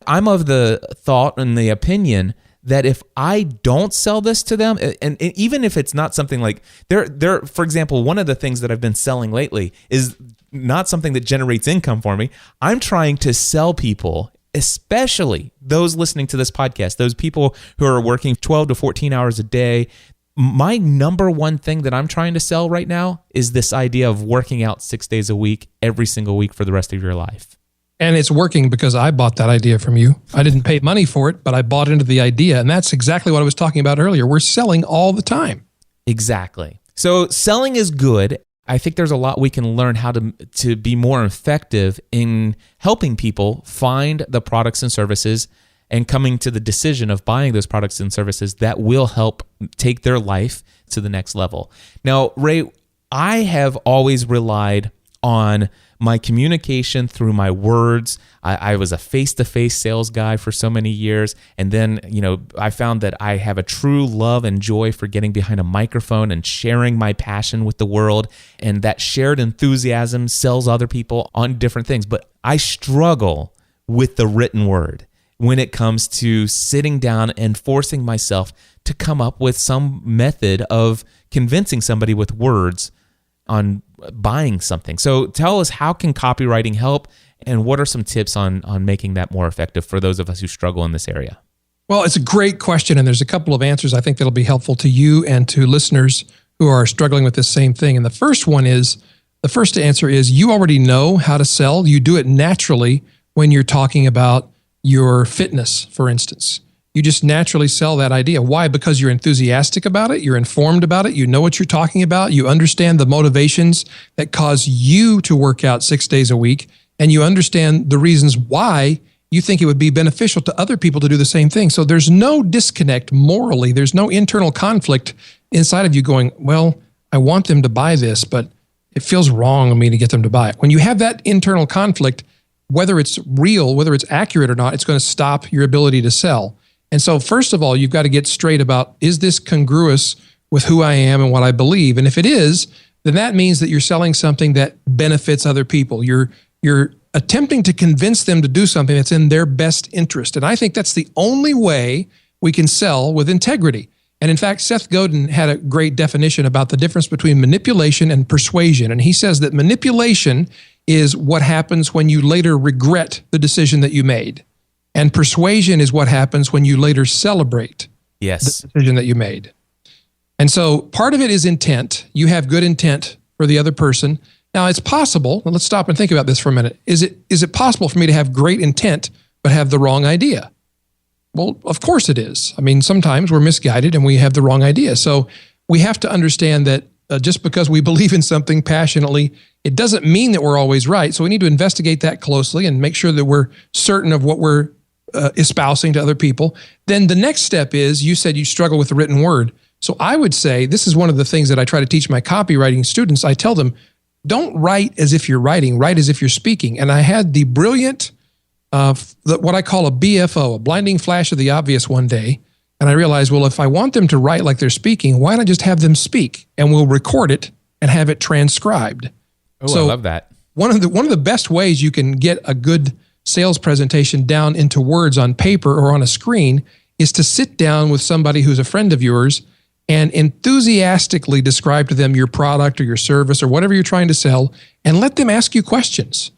I'm of the thought and the opinion that if I don't sell this to them, and even if it's not something like they're, for example, one of the things that I've been selling lately is not something that generates income for me. I'm trying to sell people, especially those listening to this podcast, those people who are working 12 to 14 hours a day. My number one thing that I'm trying to sell right now is this idea of working out 6 days a week, every single week for the rest of your life. And it's working because I bought that idea from you. I didn't pay money for it, but I bought into the idea. And that's exactly what I was talking about earlier. We're selling all the time. Exactly. So selling is good. I think there's a lot we can learn how to be more effective in helping people find the products and services and coming to the decision of buying those products and services that will help take their life to the next level. Now, Ray, I have always relied on my communication through my words. I was a face-to-face sales guy for so many years. And then, I found that I have a true love and joy for getting behind a microphone and sharing my passion with the world. And that shared enthusiasm sells other people on different things. But I struggle with the written word when it comes to sitting down and forcing myself to come up with some method of convincing somebody with words on buying something. So tell us, how can copywriting help, and what are some tips on making that more effective for those of us who struggle in this area? Well, it's a great question, and there's a couple of answers I think that'll be helpful to you and to listeners who are struggling with this same thing. And the first answer is you already know how to sell. You do it naturally when you're talking about your fitness, for instance. You just naturally sell that idea. Why? Because you're enthusiastic about it, you're informed about it, you know what you're talking about, you understand the motivations that cause you to work out 6 days a week, and you understand the reasons why you think it would be beneficial to other people to do the same thing. So there's no disconnect morally, there's no internal conflict inside of you going, well, I want them to buy this, but it feels wrong on me to get them to buy it. When you have that internal conflict, whether it's real, whether it's accurate or not, it's going to stop your ability to sell. And so first of all, you've got to get straight about, is this congruous with who I am and what I believe? And if it is, then that means that you're selling something that benefits other people. You're attempting to convince them to do something that's in their best interest. And I think that's the only way we can sell with integrity. And in fact, Seth Godin had a great definition about the difference between manipulation and persuasion. And he says that manipulation is what happens when you later regret the decision that you made. And persuasion is what happens when you later celebrate the decision that you made. And so part of it is intent. You have good intent for the other person. Now it's possible, and let's stop and think about this for a minute. Is it possible for me to have great intent but have the wrong idea? Well, of course it is. I mean, sometimes we're misguided and we have the wrong idea. So we have to understand that just because we believe in something passionately, it doesn't mean that we're always right. So we need to investigate that closely and make sure that we're certain of what we're espousing to other people. Then the next step is, you said you struggle with the written word. So I would say, this is one of the things that I try to teach my copywriting students. I tell them, don't write as if you're writing, write as if you're speaking. And I had the brilliant, what I call a BFO, a blinding flash of the obvious one day. And I realized, well, if I want them to write like they're speaking, why not just have them speak, and we'll record it and have it transcribed. So I love that. One of the best ways you can get a good sales presentation down into words on paper or on a screen is to sit down with somebody who's a friend of yours and enthusiastically describe to them your product or your service or whatever you're trying to sell, and let them ask you questions.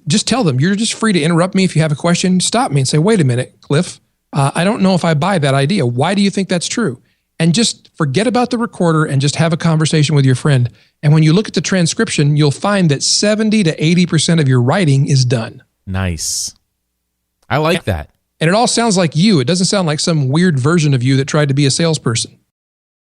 Just tell them, you're just free to interrupt me if you have a question. Stop me and say, wait a minute, Cliff, I don't know if I buy that idea. Why do you think that's true? And just forget about the recorder and just have a conversation with your friend. And when you look at the transcription, you'll find that 70 to 80% of your writing is done. Nice. I like that. And it all sounds like you. It doesn't sound like some weird version of you that tried to be a salesperson.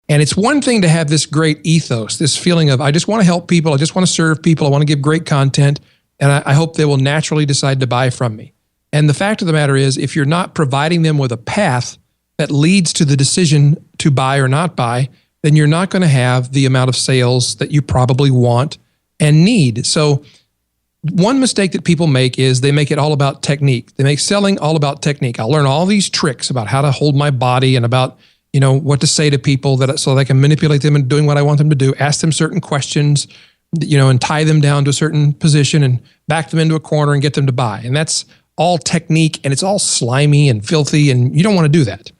And it's one thing to have this great ethos, this feeling of, I just want to help people. I just want to serve people. I want to give great content. And I hope they will naturally decide to buy from me. And the fact of the matter is, if you're not providing them with a path that leads to the decision to buy or not buy, then you're not going to have the amount of sales that you probably want and need. So one mistake that people make is they make it all about technique. They make selling all about technique. I'll learn all these tricks about how to hold my body and about, what to say to people so they can manipulate them into doing what I want them to do, ask them certain questions, and tie them down to a certain position and back them into a corner and get them to buy. And that's all technique, and it's all slimy and filthy, and you don't want to do that.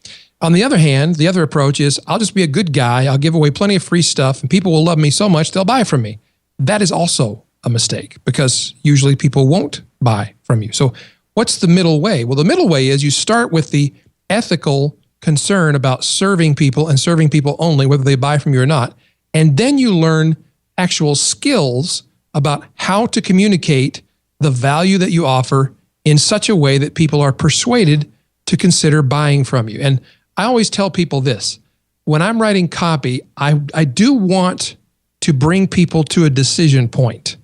On the other hand, the other approach is I'll just be a good guy. I'll give away plenty of free stuff, and people will love me so much they'll buy from me. That is also a mistake because usually people won't buy from you. So what's the middle way? Well, the middle way is you start with the ethical concern about serving people and serving people only, whether they buy from you or not. And then you learn actual skills about how to communicate the value that you offer in such a way that people are persuaded to consider buying from you. And I always tell people this: when I'm writing copy, I do want to bring people to a decision point,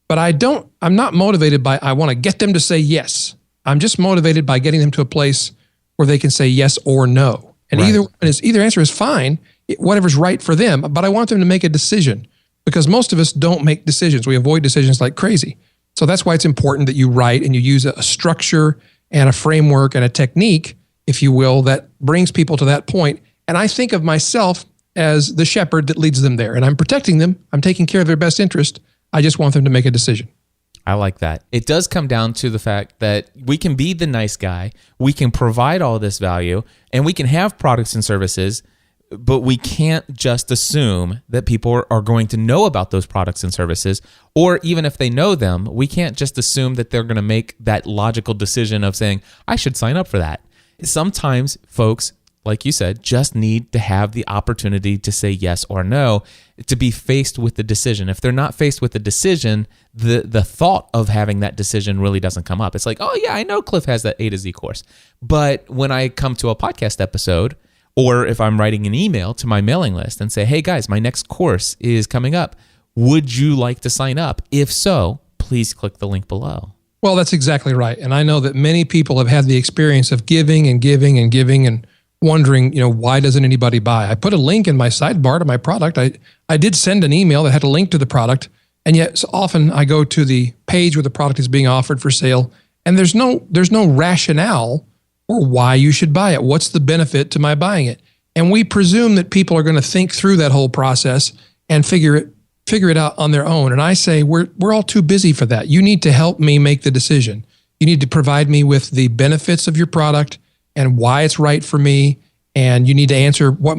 but I'm not motivated by, I want to get them to say yes. I'm just motivated by getting them to a place where they can say yes or no. And Right. either answer is fine, whatever's right for them, but I want them to make a decision because most of us don't make decisions. We avoid decisions like crazy. So that's why it's important that you write and you use a structure and a framework and a technique, if you will, that brings people to that point. And I think of myself as the shepherd that leads them there. And I'm protecting them. I'm taking care of their best interest. I just want them to make a decision. I like that. It does come down to the fact that we can be the nice guy, we can provide all this value, and we can have products and services, but we can't just assume that people are going to know about those products and services, or even if they know them, we can't just assume that they're going to make that logical decision of saying, I should sign up for that. Sometimes folks, like you said, just need to have the opportunity to say yes or no, to be faced with the decision. If they're not faced with the decision, the thought of having that decision really doesn't come up. It's like, oh yeah, I know Cliff has that A to Z course. But when I come to a podcast episode, or if I'm writing an email to my mailing list and say, hey guys, my next course is coming up, would you like to sign up? If so, please click the link below. Well, that's exactly right. And I know that many people have had the experience of giving and giving and giving and wondering, why doesn't anybody buy? I put a link in my sidebar to my product. I did send an email that had a link to the product, and yet so often I go to the page where the product is being offered for sale, and there's no rationale for why you should buy it. What's the benefit to my buying it? And we presume that people are going to think through that whole process and figure it out on their own. And I say we're all too busy for that. You need to help me make the decision. You need to provide me with the benefits of your product and why it's right for me. And you need to answer what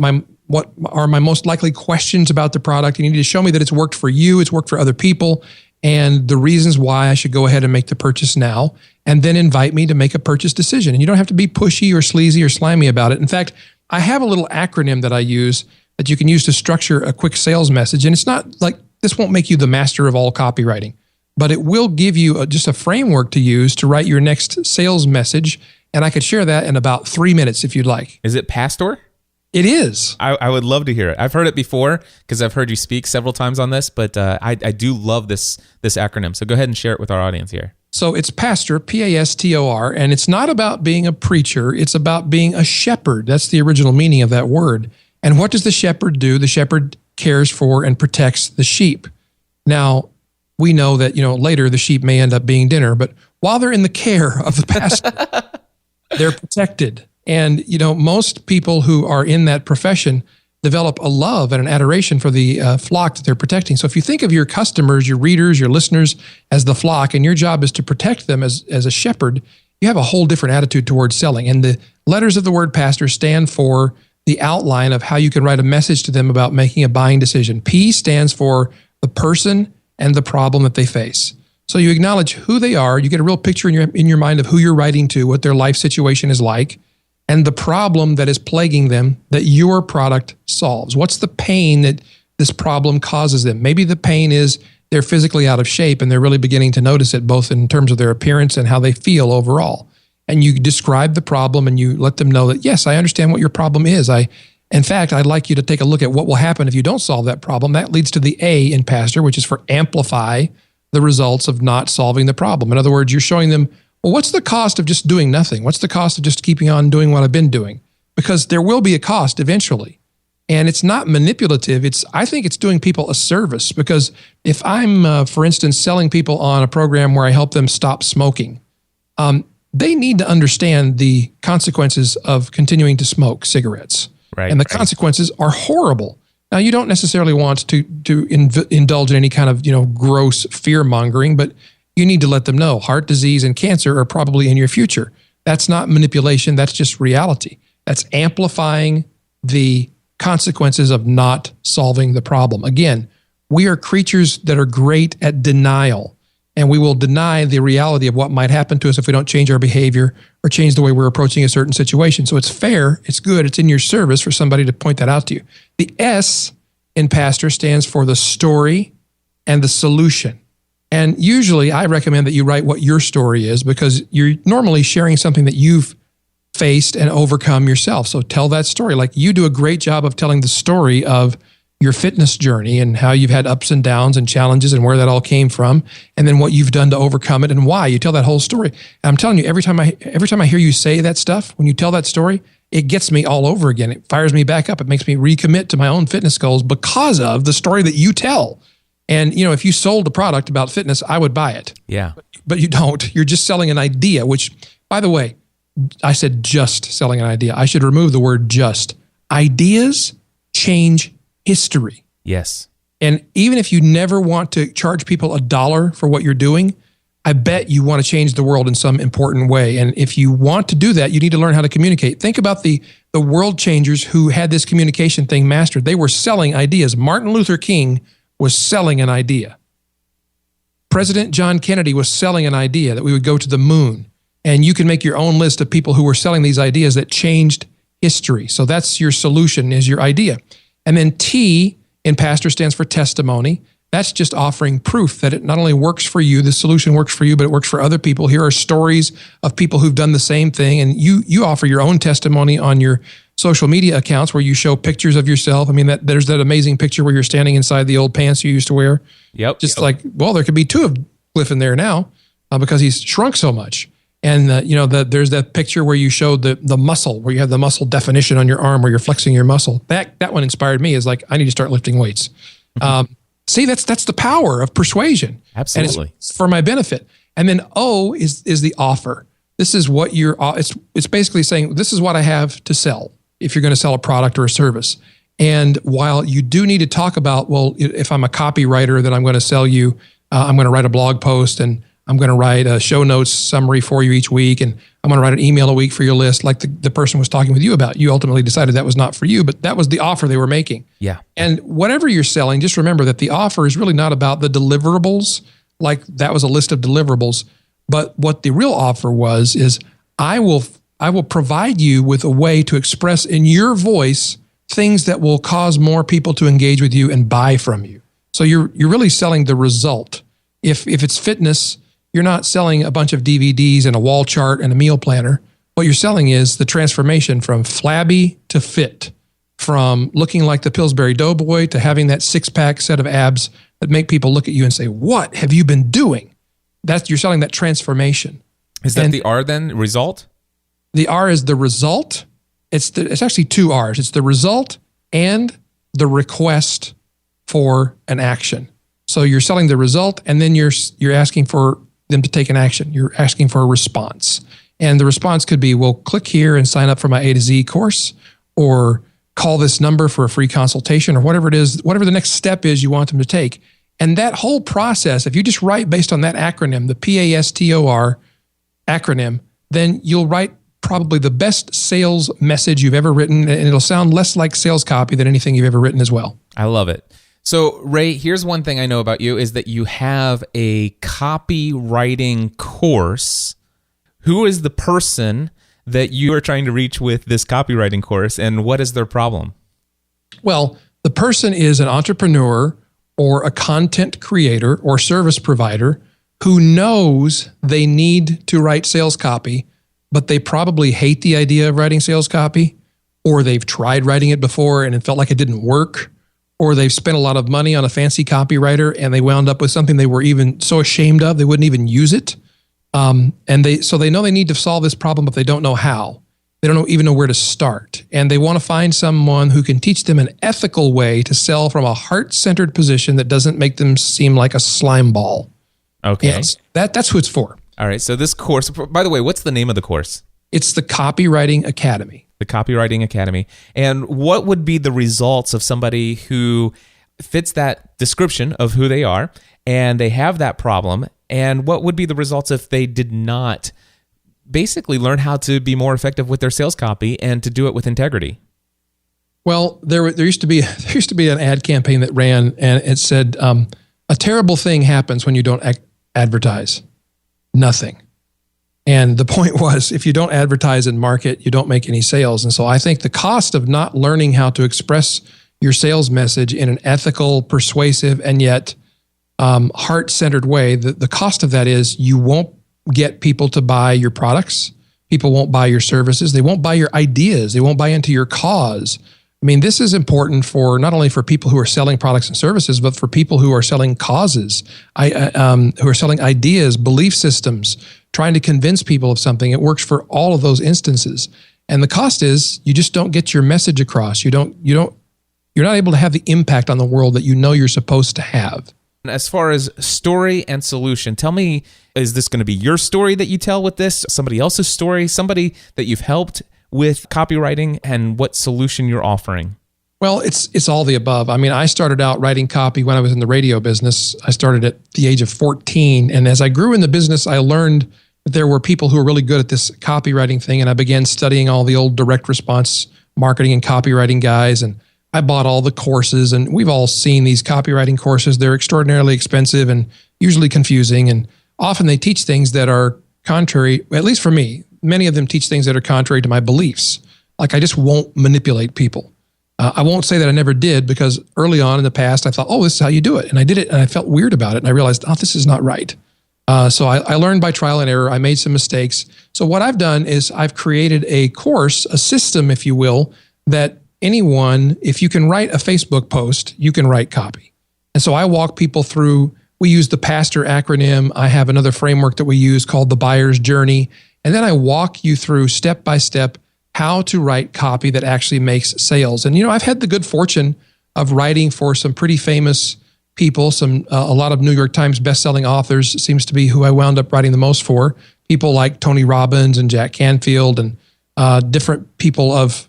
are my most likely questions about the product. You need to show me that it's worked for you, it's worked for other people, and the reasons why I should go ahead and make the purchase now, and then invite me to make a purchase decision. And you don't have to be pushy or sleazy or slimy about it. In fact, I have a little acronym that I use that you can use to structure a quick sales message. And it's not like, this won't make you the master of all copywriting, but it will give you just a framework to use to write your next sales message. And I could share that in about 3 minutes if you'd like. Is it Pastor? It is. I would love to hear it. I've heard it before because I've heard you speak several times on this, but I do love this acronym. So go ahead and share it with our audience here. So it's Pastor, Pastor, and it's not about being a preacher. It's about being a shepherd. That's the original meaning of that word. And what does the shepherd do? The shepherd cares for and protects the sheep. Now, we know that, later the sheep may end up being dinner, but while they're in the care of the pastor, they're protected. And, most people who are in that profession develop a love and an adoration for the flock that they're protecting. So if you think of your customers, your readers, your listeners as the flock, and your job is to protect them as a shepherd, you have a whole different attitude towards selling. And the letters of the word pastor stand for the outline of how you can write a message to them about making a buying decision. P stands for the person and the problem that they face. So you acknowledge who they are. You get a real picture in your mind of who you're writing to, what their life situation is like, and the problem that is plaguing them that your product solves. What's the pain that this problem causes them? Maybe the pain is they're physically out of shape and they're really beginning to notice it, both in terms of their appearance and how they feel overall. And you describe the problem and you let them know that, yes, I understand what your problem is. In fact, I'd like you to take a look at what will happen if you don't solve that problem. That leads to the A in Pastor, which is for amplify the results of not solving the problem. In other words, you're showing them, well, what's the cost of just doing nothing? What's the cost of just keeping on doing what I've been doing? Because there will be a cost eventually. And it's not manipulative. I think it's doing people a service, because if I'm, for instance, selling people on a program where I help them stop smoking, they need to understand the consequences of continuing to smoke cigarettes. Right. And the consequences are horrible. Now, you don't necessarily want to indulge in any kind of, gross fear mongering, but you need to let them know heart disease and cancer are probably in your future. That's not manipulation. That's just reality. That's amplifying the consequences of not solving the problem. Again, we are creatures that are great at denial, and we will deny the reality of what might happen to us if we don't change our behavior or change the way we're approaching a certain situation. So it's fair, it's good, it's in your service for somebody to point that out to you. The S in Pastor stands for the story and the solution. And usually I recommend that you write what your story is, because you're normally sharing something that you've faced and overcome yourself. So tell that story. Like, you do a great job of telling the story of your fitness journey and how you've had ups and downs and challenges and where that all came from, and then what you've done to overcome it and why. You tell that whole story. And I'm telling you, every time I hear you say that stuff, when you tell that story, it gets me all over again. It fires me back up. It makes me recommit to my own fitness goals because of the story that you tell. And, if you sold a product about fitness, I would buy it. Yeah. But you don't. You're just selling an idea, which, by the way, I said just selling an idea. I should remove the word just. Ideas change history. Yes. And even if you never want to charge people $1 for what you're doing, I bet you want to change the world in some important way. And if you want to do that, you need to learn how to communicate. Think about the world changers who had this communication thing mastered. They were selling ideas. Martin Luther King was selling an idea. President John Kennedy was selling an idea that we would go to the moon. And you can make your own list of people who were selling these ideas that changed history. So that's your solution, is your idea. And then T in Pastor stands for testimony. That's just offering proof that it not only works for you, the solution works for you, but it works for other people. Here are stories of people who've done the same thing. And you offer your own testimony on your social media accounts where you show pictures of yourself. I mean, there's that amazing picture where you're standing inside the old pants you used to wear. Yep. There could be two of Cliff in there now because he's shrunk so much. And there's that picture where you showed the muscle, where you have the muscle definition on your arm where you're flexing your muscle. That one inspired me. Is like, I need to start lifting weights. See, that's the power of persuasion. Absolutely. And it's for my benefit. And then O is the offer. This is what it's basically saying, this is what I have to sell if you're going to sell a product or a service. And while you do need to talk about, well, if I'm a copywriter, then I'm going to sell you, I'm going to write a blog post, and I'm going to write a show notes summary for you each week, and I'm going to write an email a week for your list, like the person was talking with you about. You ultimately decided that was not for you, but that was the offer they were making. Yeah. And whatever you're selling, just remember that the offer is really not about the deliverables, like that was a list of deliverables, but what the real offer is I will provide you with a way to express in your voice things that will cause more people to engage with you and buy from you. So you're really selling the result. If it's fitness, you're not selling a bunch of DVDs and a wall chart and a meal planner. What you're selling is the transformation from flabby to fit, from looking like the Pillsbury Doughboy to having that six-pack set of abs that make people look at you and say, what have you been doing? You're selling that transformation. Is that the R then, result? The R is the result. It's actually two R's. It's the result and the request for an action. So you're selling the result, and then you're asking for them to take an action. You're asking for a response. And the response could be, well, click here and sign up for my A to Z course, or call this number for a free consultation, or whatever it is, whatever the next step is you want them to take. And that whole process, if you just write based on that acronym, the PASTOR acronym, then you'll write probably the best sales message you've ever written, and it'll sound less like sales copy than anything you've ever written as well. I love it. So, Ray, here's one thing I know about you is that you have a copywriting course. Who is the person that you are trying to reach with this copywriting course, and what is their problem? Well, the person is an entrepreneur or a content creator or service provider who knows they need to write sales copy, but they probably hate the idea of writing sales copy, or they've tried writing it before and it felt like it didn't work, or they've spent a lot of money on a fancy copywriter and they wound up with something they were even so ashamed of they wouldn't even use it. And they know they need to solve this problem, but they don't know how. They don't even know where to start. And they want to find someone who can teach them an ethical way to sell from a heart-centered position that doesn't make them seem like a slime ball. Okay. Yes, that's who it's for. All right. So this course, by the way, what's the name of the course? It's the Copywriting Academy. The Copywriting Academy. And what would be the results of somebody who fits that description of who they are and they have that problem? And what would be the results if they did not basically learn how to be more effective with their sales copy and to do it with integrity? Well, there used to be an ad campaign that ran, and it said, a terrible thing happens when you don't advertise. Nothing. And the point was, if you don't advertise and market, you don't make any sales. And so I think the cost of not learning how to express your sales message in an ethical, persuasive, and yet heart-centered way, the cost of that is you won't get people to buy your products. People won't buy your services. They won't buy your ideas. They won't buy into your cause. I mean, this is important for not only for people who are selling products and services, but for people who are selling causes, who are selling ideas, belief systems, trying to convince people of something. It works for all of those instances. And the cost is you just don't get your message across. You're not able to have the impact on the world that you know you're supposed to have. As far as story and solution, tell me, is this going to be your story that you tell with this? Somebody else's story? Somebody that you've helped with copywriting, and what solution you're offering? Well, it's all the above. I mean, I started out writing copy when I was in the radio business. I started at the age of 14. And as I grew in the business, I learned that there were people who were really good at this copywriting thing. And I began studying all the old direct response marketing and copywriting guys. And I bought all the courses, and we've all seen these copywriting courses. They're extraordinarily expensive and usually confusing. And often they teach things that are contrary, at least for me, many of them teach things that are contrary to my beliefs. Like I just won't manipulate people. I won't say that I never did, because early on in the past, I thought, oh, this is how you do it. And I did it, and I felt weird about it. And I realized, oh, this is not right. So I learned by trial and error. I made some mistakes. So what I've done is I've created a course, a system, if you will, that anyone, if you can write a Facebook post, you can write copy. And so I walk people through, we use the PASTOR acronym. I have another framework that we use called the Buyer's Journey. And then I walk you through step by step how to write copy that actually makes sales. And, I've had the good fortune of writing for some pretty famous people, a lot of New York Times bestselling authors seems to be who I wound up writing the most for. People like Tony Robbins and Jack Canfield and different people of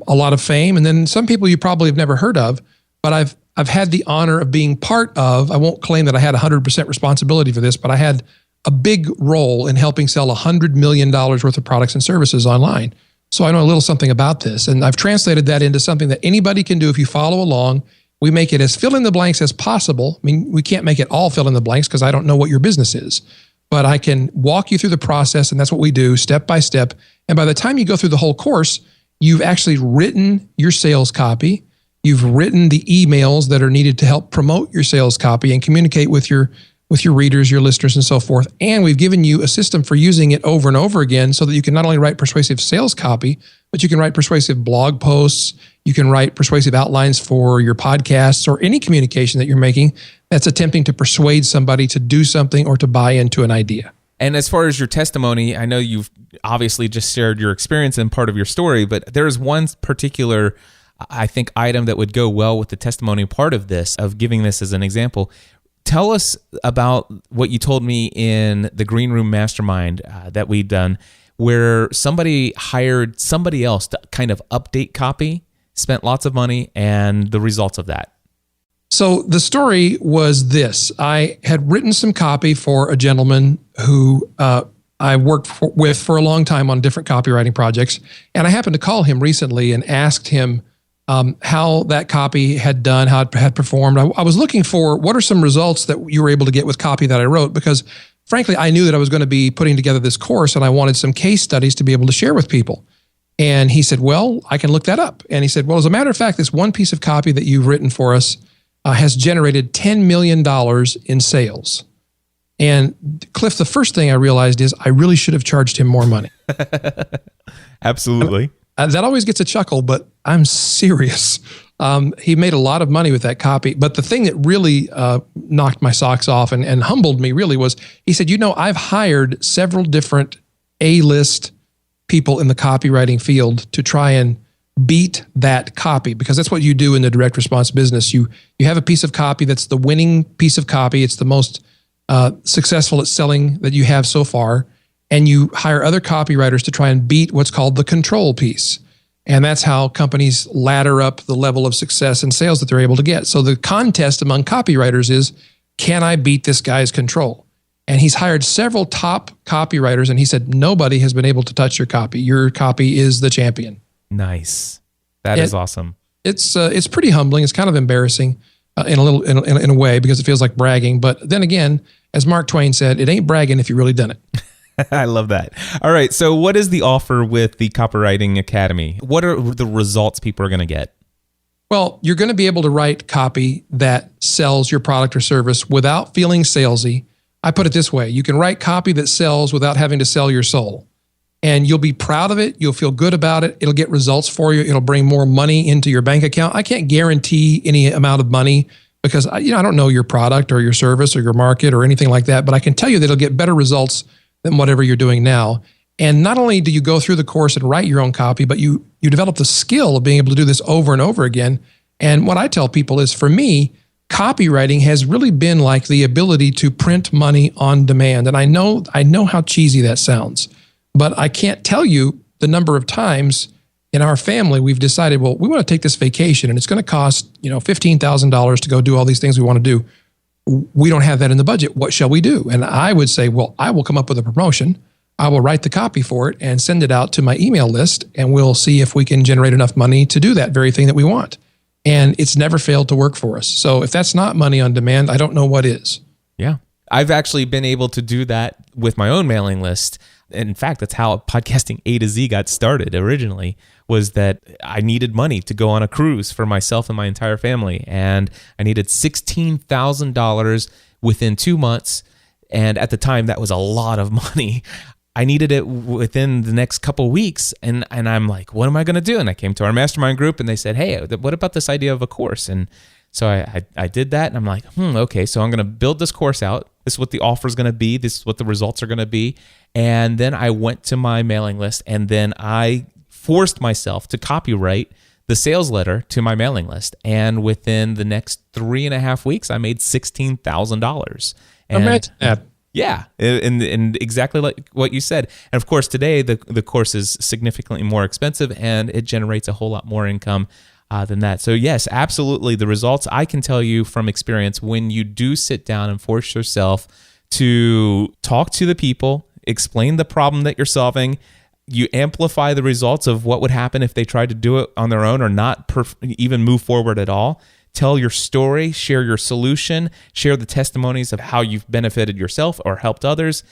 a lot of fame. And then some people you probably have never heard of, but I've had the honor of being part of, I won't claim that I had 100% responsibility for this, but I had a big role in helping sell $100 million worth of products and services online. So I know a little something about this, and I've translated that into something that anybody can do if you follow along. We make it as fill in the blanks as possible. I mean, we can't make it all fill in the blanks because I don't know what your business is, but I can walk you through the process, and that's what we do step by step. And by the time you go through the whole course, you've actually written your sales copy. You've written the emails that are needed to help promote your sales copy and communicate with your readers, your listeners, and so forth. And we've given you a system for using it over and over again so that you can not only write persuasive sales copy, but you can write persuasive blog posts. You can write persuasive outlines for your podcasts or any communication that you're making that's attempting to persuade somebody to do something or to buy into an idea. And as far as your testimony, I know you've obviously just shared your experience and part of your story, but there is one particular, I think, item that would go well with the testimony part of this, of giving this as an example. Tell us about what you told me in the Green Room Mastermind that we'd done, where somebody hired somebody else to kind of update copy, spent lots of money, and the results of that. So the story was this. I had written some copy for a gentleman who I worked with for a long time on different copywriting projects. And I happened to call him recently and asked him how that copy had done, how it had performed. I was looking for what are some results that you were able to get with copy that I wrote, because frankly, I knew that I was going to be putting together this course and I wanted some case studies to be able to share with people. And he said, well, I can look that up. And he said, well, as a matter of fact, this one piece of copy that you've written for us has generated $10 million in sales. And Cliff, the first thing I realized is I really should have charged him more money. Absolutely. That always gets a chuckle, but I'm serious. He made a lot of money with that copy. But the thing that really knocked my socks off and humbled me really was, he said, I've hired several different A-list people in the copywriting field to try and beat that copy, because that's what you do in the direct response business. You have a piece of copy that's the winning piece of copy. It's the most successful at selling that you have so far. And you hire other copywriters to try and beat what's called the control piece. And that's how companies ladder up the level of success and sales that they're able to get. So the contest among copywriters is, can I beat this guy's control? And he's hired several top copywriters, and he said, nobody has been able to touch your copy. Your copy is the champion. Nice. That is awesome. It's pretty humbling. It's kind of embarrassing in a way, because it feels like bragging. But then again, as Mark Twain said, it ain't bragging if you really done it. I love that. All right. So what is the offer with the Copywriting Academy? What are the results people are going to get? Well, you're going to be able to write copy that sells your product or service without feeling salesy. I put it this way. You can write copy that sells without having to sell your soul. And you'll be proud of it. You'll feel good about it. It'll get results for you. It'll bring more money into your bank account. I can't guarantee any amount of money because I don't know your product or your service or your market or anything like that, but I can tell you that it'll get better results than whatever you're doing now. And not only do you go through the course and write your own copy, but you develop the skill of being able to do this over and over again. And what I tell people is, for me, copywriting has really been like the ability to print money on demand. And I know how cheesy that sounds, but I can't tell you the number of times in our family we've decided, well, we want to take this vacation and it's going to cost, $15,000 to go do all these things we want to do. We don't have that in the budget. What shall we do? And I would say, well, I will come up with a promotion. I will write the copy for it and send it out to my email list, and we'll see if we can generate enough money to do that very thing that we want. And it's never failed to work for us. So if that's not money on demand, I don't know what is. Yeah. I've actually been able to do that with my own mailing list. In fact, that's how Podcasting A to Z got started originally, was that I needed money to go on a cruise for myself and my entire family. And I needed $16,000 within 2 months. And at the time, that was a lot of money. I needed it within the next couple of weeks. And I'm like, what am I going to do? And I came to our mastermind group and they said, hey, what about this idea of a course? And so I did that, and I'm like, okay, so I'm going to build this course out. This is what the offer is going to be. This is what the results are going to be. And then I went to my mailing list, and then I forced myself to copyright the sales letter to my mailing list. And within the next 3.5 weeks, I made $16,000. Imagine that. Yeah, and exactly like what you said. And of course, today the course is significantly more expensive, and it generates a whole lot more income than that. So yes, absolutely. The results, I can tell you from experience, when you do sit down and force yourself to talk to the people, explain the problem that you're solving, you amplify the results of what would happen if they tried to do it on their own or not even move forward at all. Tell your story, share your solution, share the testimonies of how you've benefited yourself or helped others,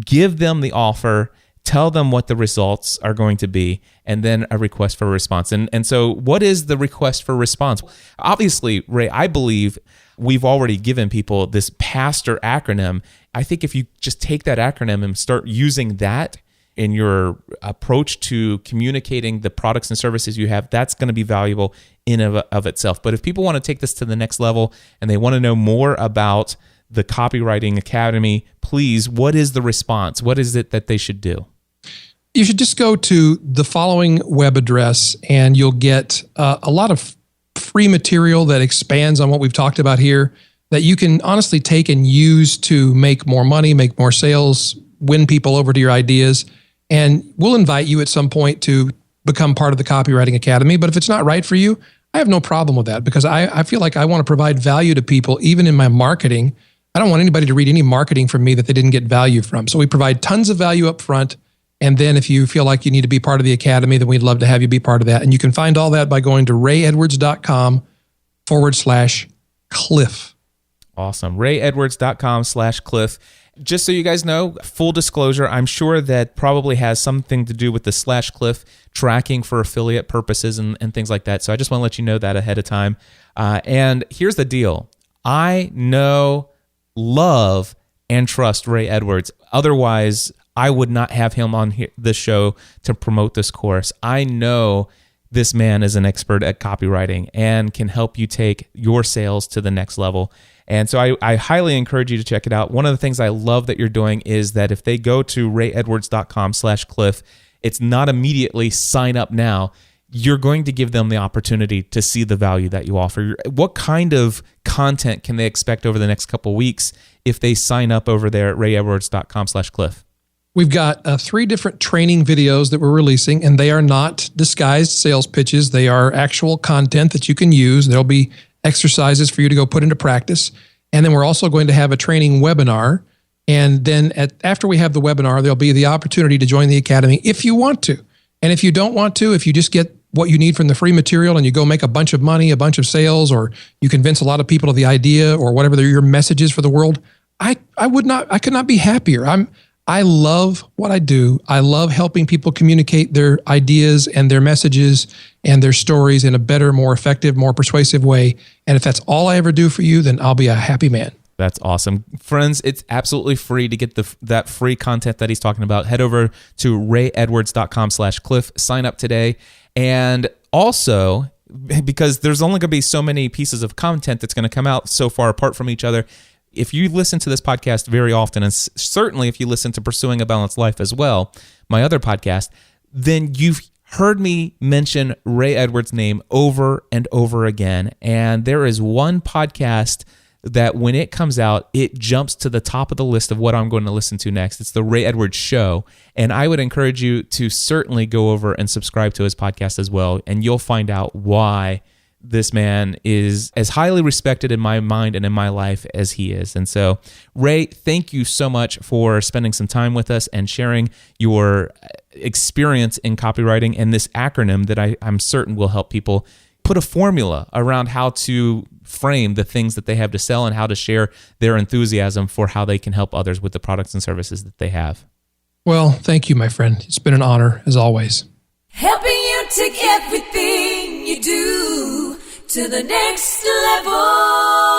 give them the offer, tell them what the results are going to be, and then a request for a response. And so what is the request for response? Obviously, Ray, I believe we've already given people this PASTOR acronym. I think if you just take that acronym and start using that in your approach to communicating the products and services you have, that's going to be valuable in of itself. But if people want to take this to the next level and they want to know more about the Copywriting Academy, please, what is the response? What is it that they should do? You should just go to the following web address, and you'll get a lot of free material that expands on what we've talked about here that you can honestly take and use to make more money, make more sales, win people over to your ideas. And we'll invite you at some point to become part of the Copywriting Academy. But if it's not right for you, I have no problem with that, because I feel like I want to provide value to people, even in my marketing. I don't want anybody to read any marketing from me that they didn't get value from. So we provide tons of value up front. And then if you feel like you need to be part of the Academy, then we'd love to have you be part of that. And you can find all that by going to rayedwards.com/Cliff. Awesome. rayedwards.com/Cliff. Just so you guys know, full disclosure, I'm sure that probably has something to do with the /Cliff tracking for affiliate purposes and things like that. So I just want to let you know that ahead of time. And here's the deal. I know, love, and trust Ray Edwards. Otherwise, I would not have him on this show to promote this course. I know this man is an expert at copywriting and can help you take your sales to the next level. And so I highly encourage you to check it out. One of the things I love that you're doing is that if they go to rayedwards.com/Cliff, It's not immediately sign up now. You're going to give them the opportunity to see the value that you offer. What kind of content can they expect over the next couple of weeks if they sign up over there at rayedwards.com/Cliff? We've got 3 different training videos that we're releasing, and they are not disguised sales pitches. They are actual content that you can use. There'll be exercises for you to go put into practice. And then we're also going to have a training webinar. And then after we have the webinar, there'll be the opportunity to join the academy if you want to. And if you don't want to, if you just get what you need from the free material and you go make a bunch of money, a bunch of sales, or you convince a lot of people of the idea or whatever your message is for the world, I could not be happier. I love what I do. I love helping people communicate their ideas and their messages and their stories in a better, more effective, more persuasive way. And if that's all I ever do for you, then I'll be a happy man. That's awesome. Friends, it's absolutely free to get that free content that he's talking about. Head over to rayedwards.com/Cliff. Sign up today. And also, because there's only going to be so many pieces of content that's going to come out so far apart from each other, if you listen to this podcast very often, and certainly if you listen to Pursuing a Balanced Life as well, my other podcast, then you've heard me mention Ray Edwards' name over and over again. And there is one podcast that when it comes out, it jumps to the top of the list of what I'm going to listen to next. It's the Ray Edwards Show. And I would encourage you to certainly go over and subscribe to his podcast as well. And you'll find out why this man is as highly respected in my mind and in my life as he is. And so, Ray, thank you so much for spending some time with us and sharing your experience in copywriting and this acronym that I'm certain will help people put a formula around how to frame the things that they have to sell and how to share their enthusiasm for how they can help others with the products and services that they have. Well, thank you, my friend. It's been an honor, as always. Helping you take everything you do to the next level.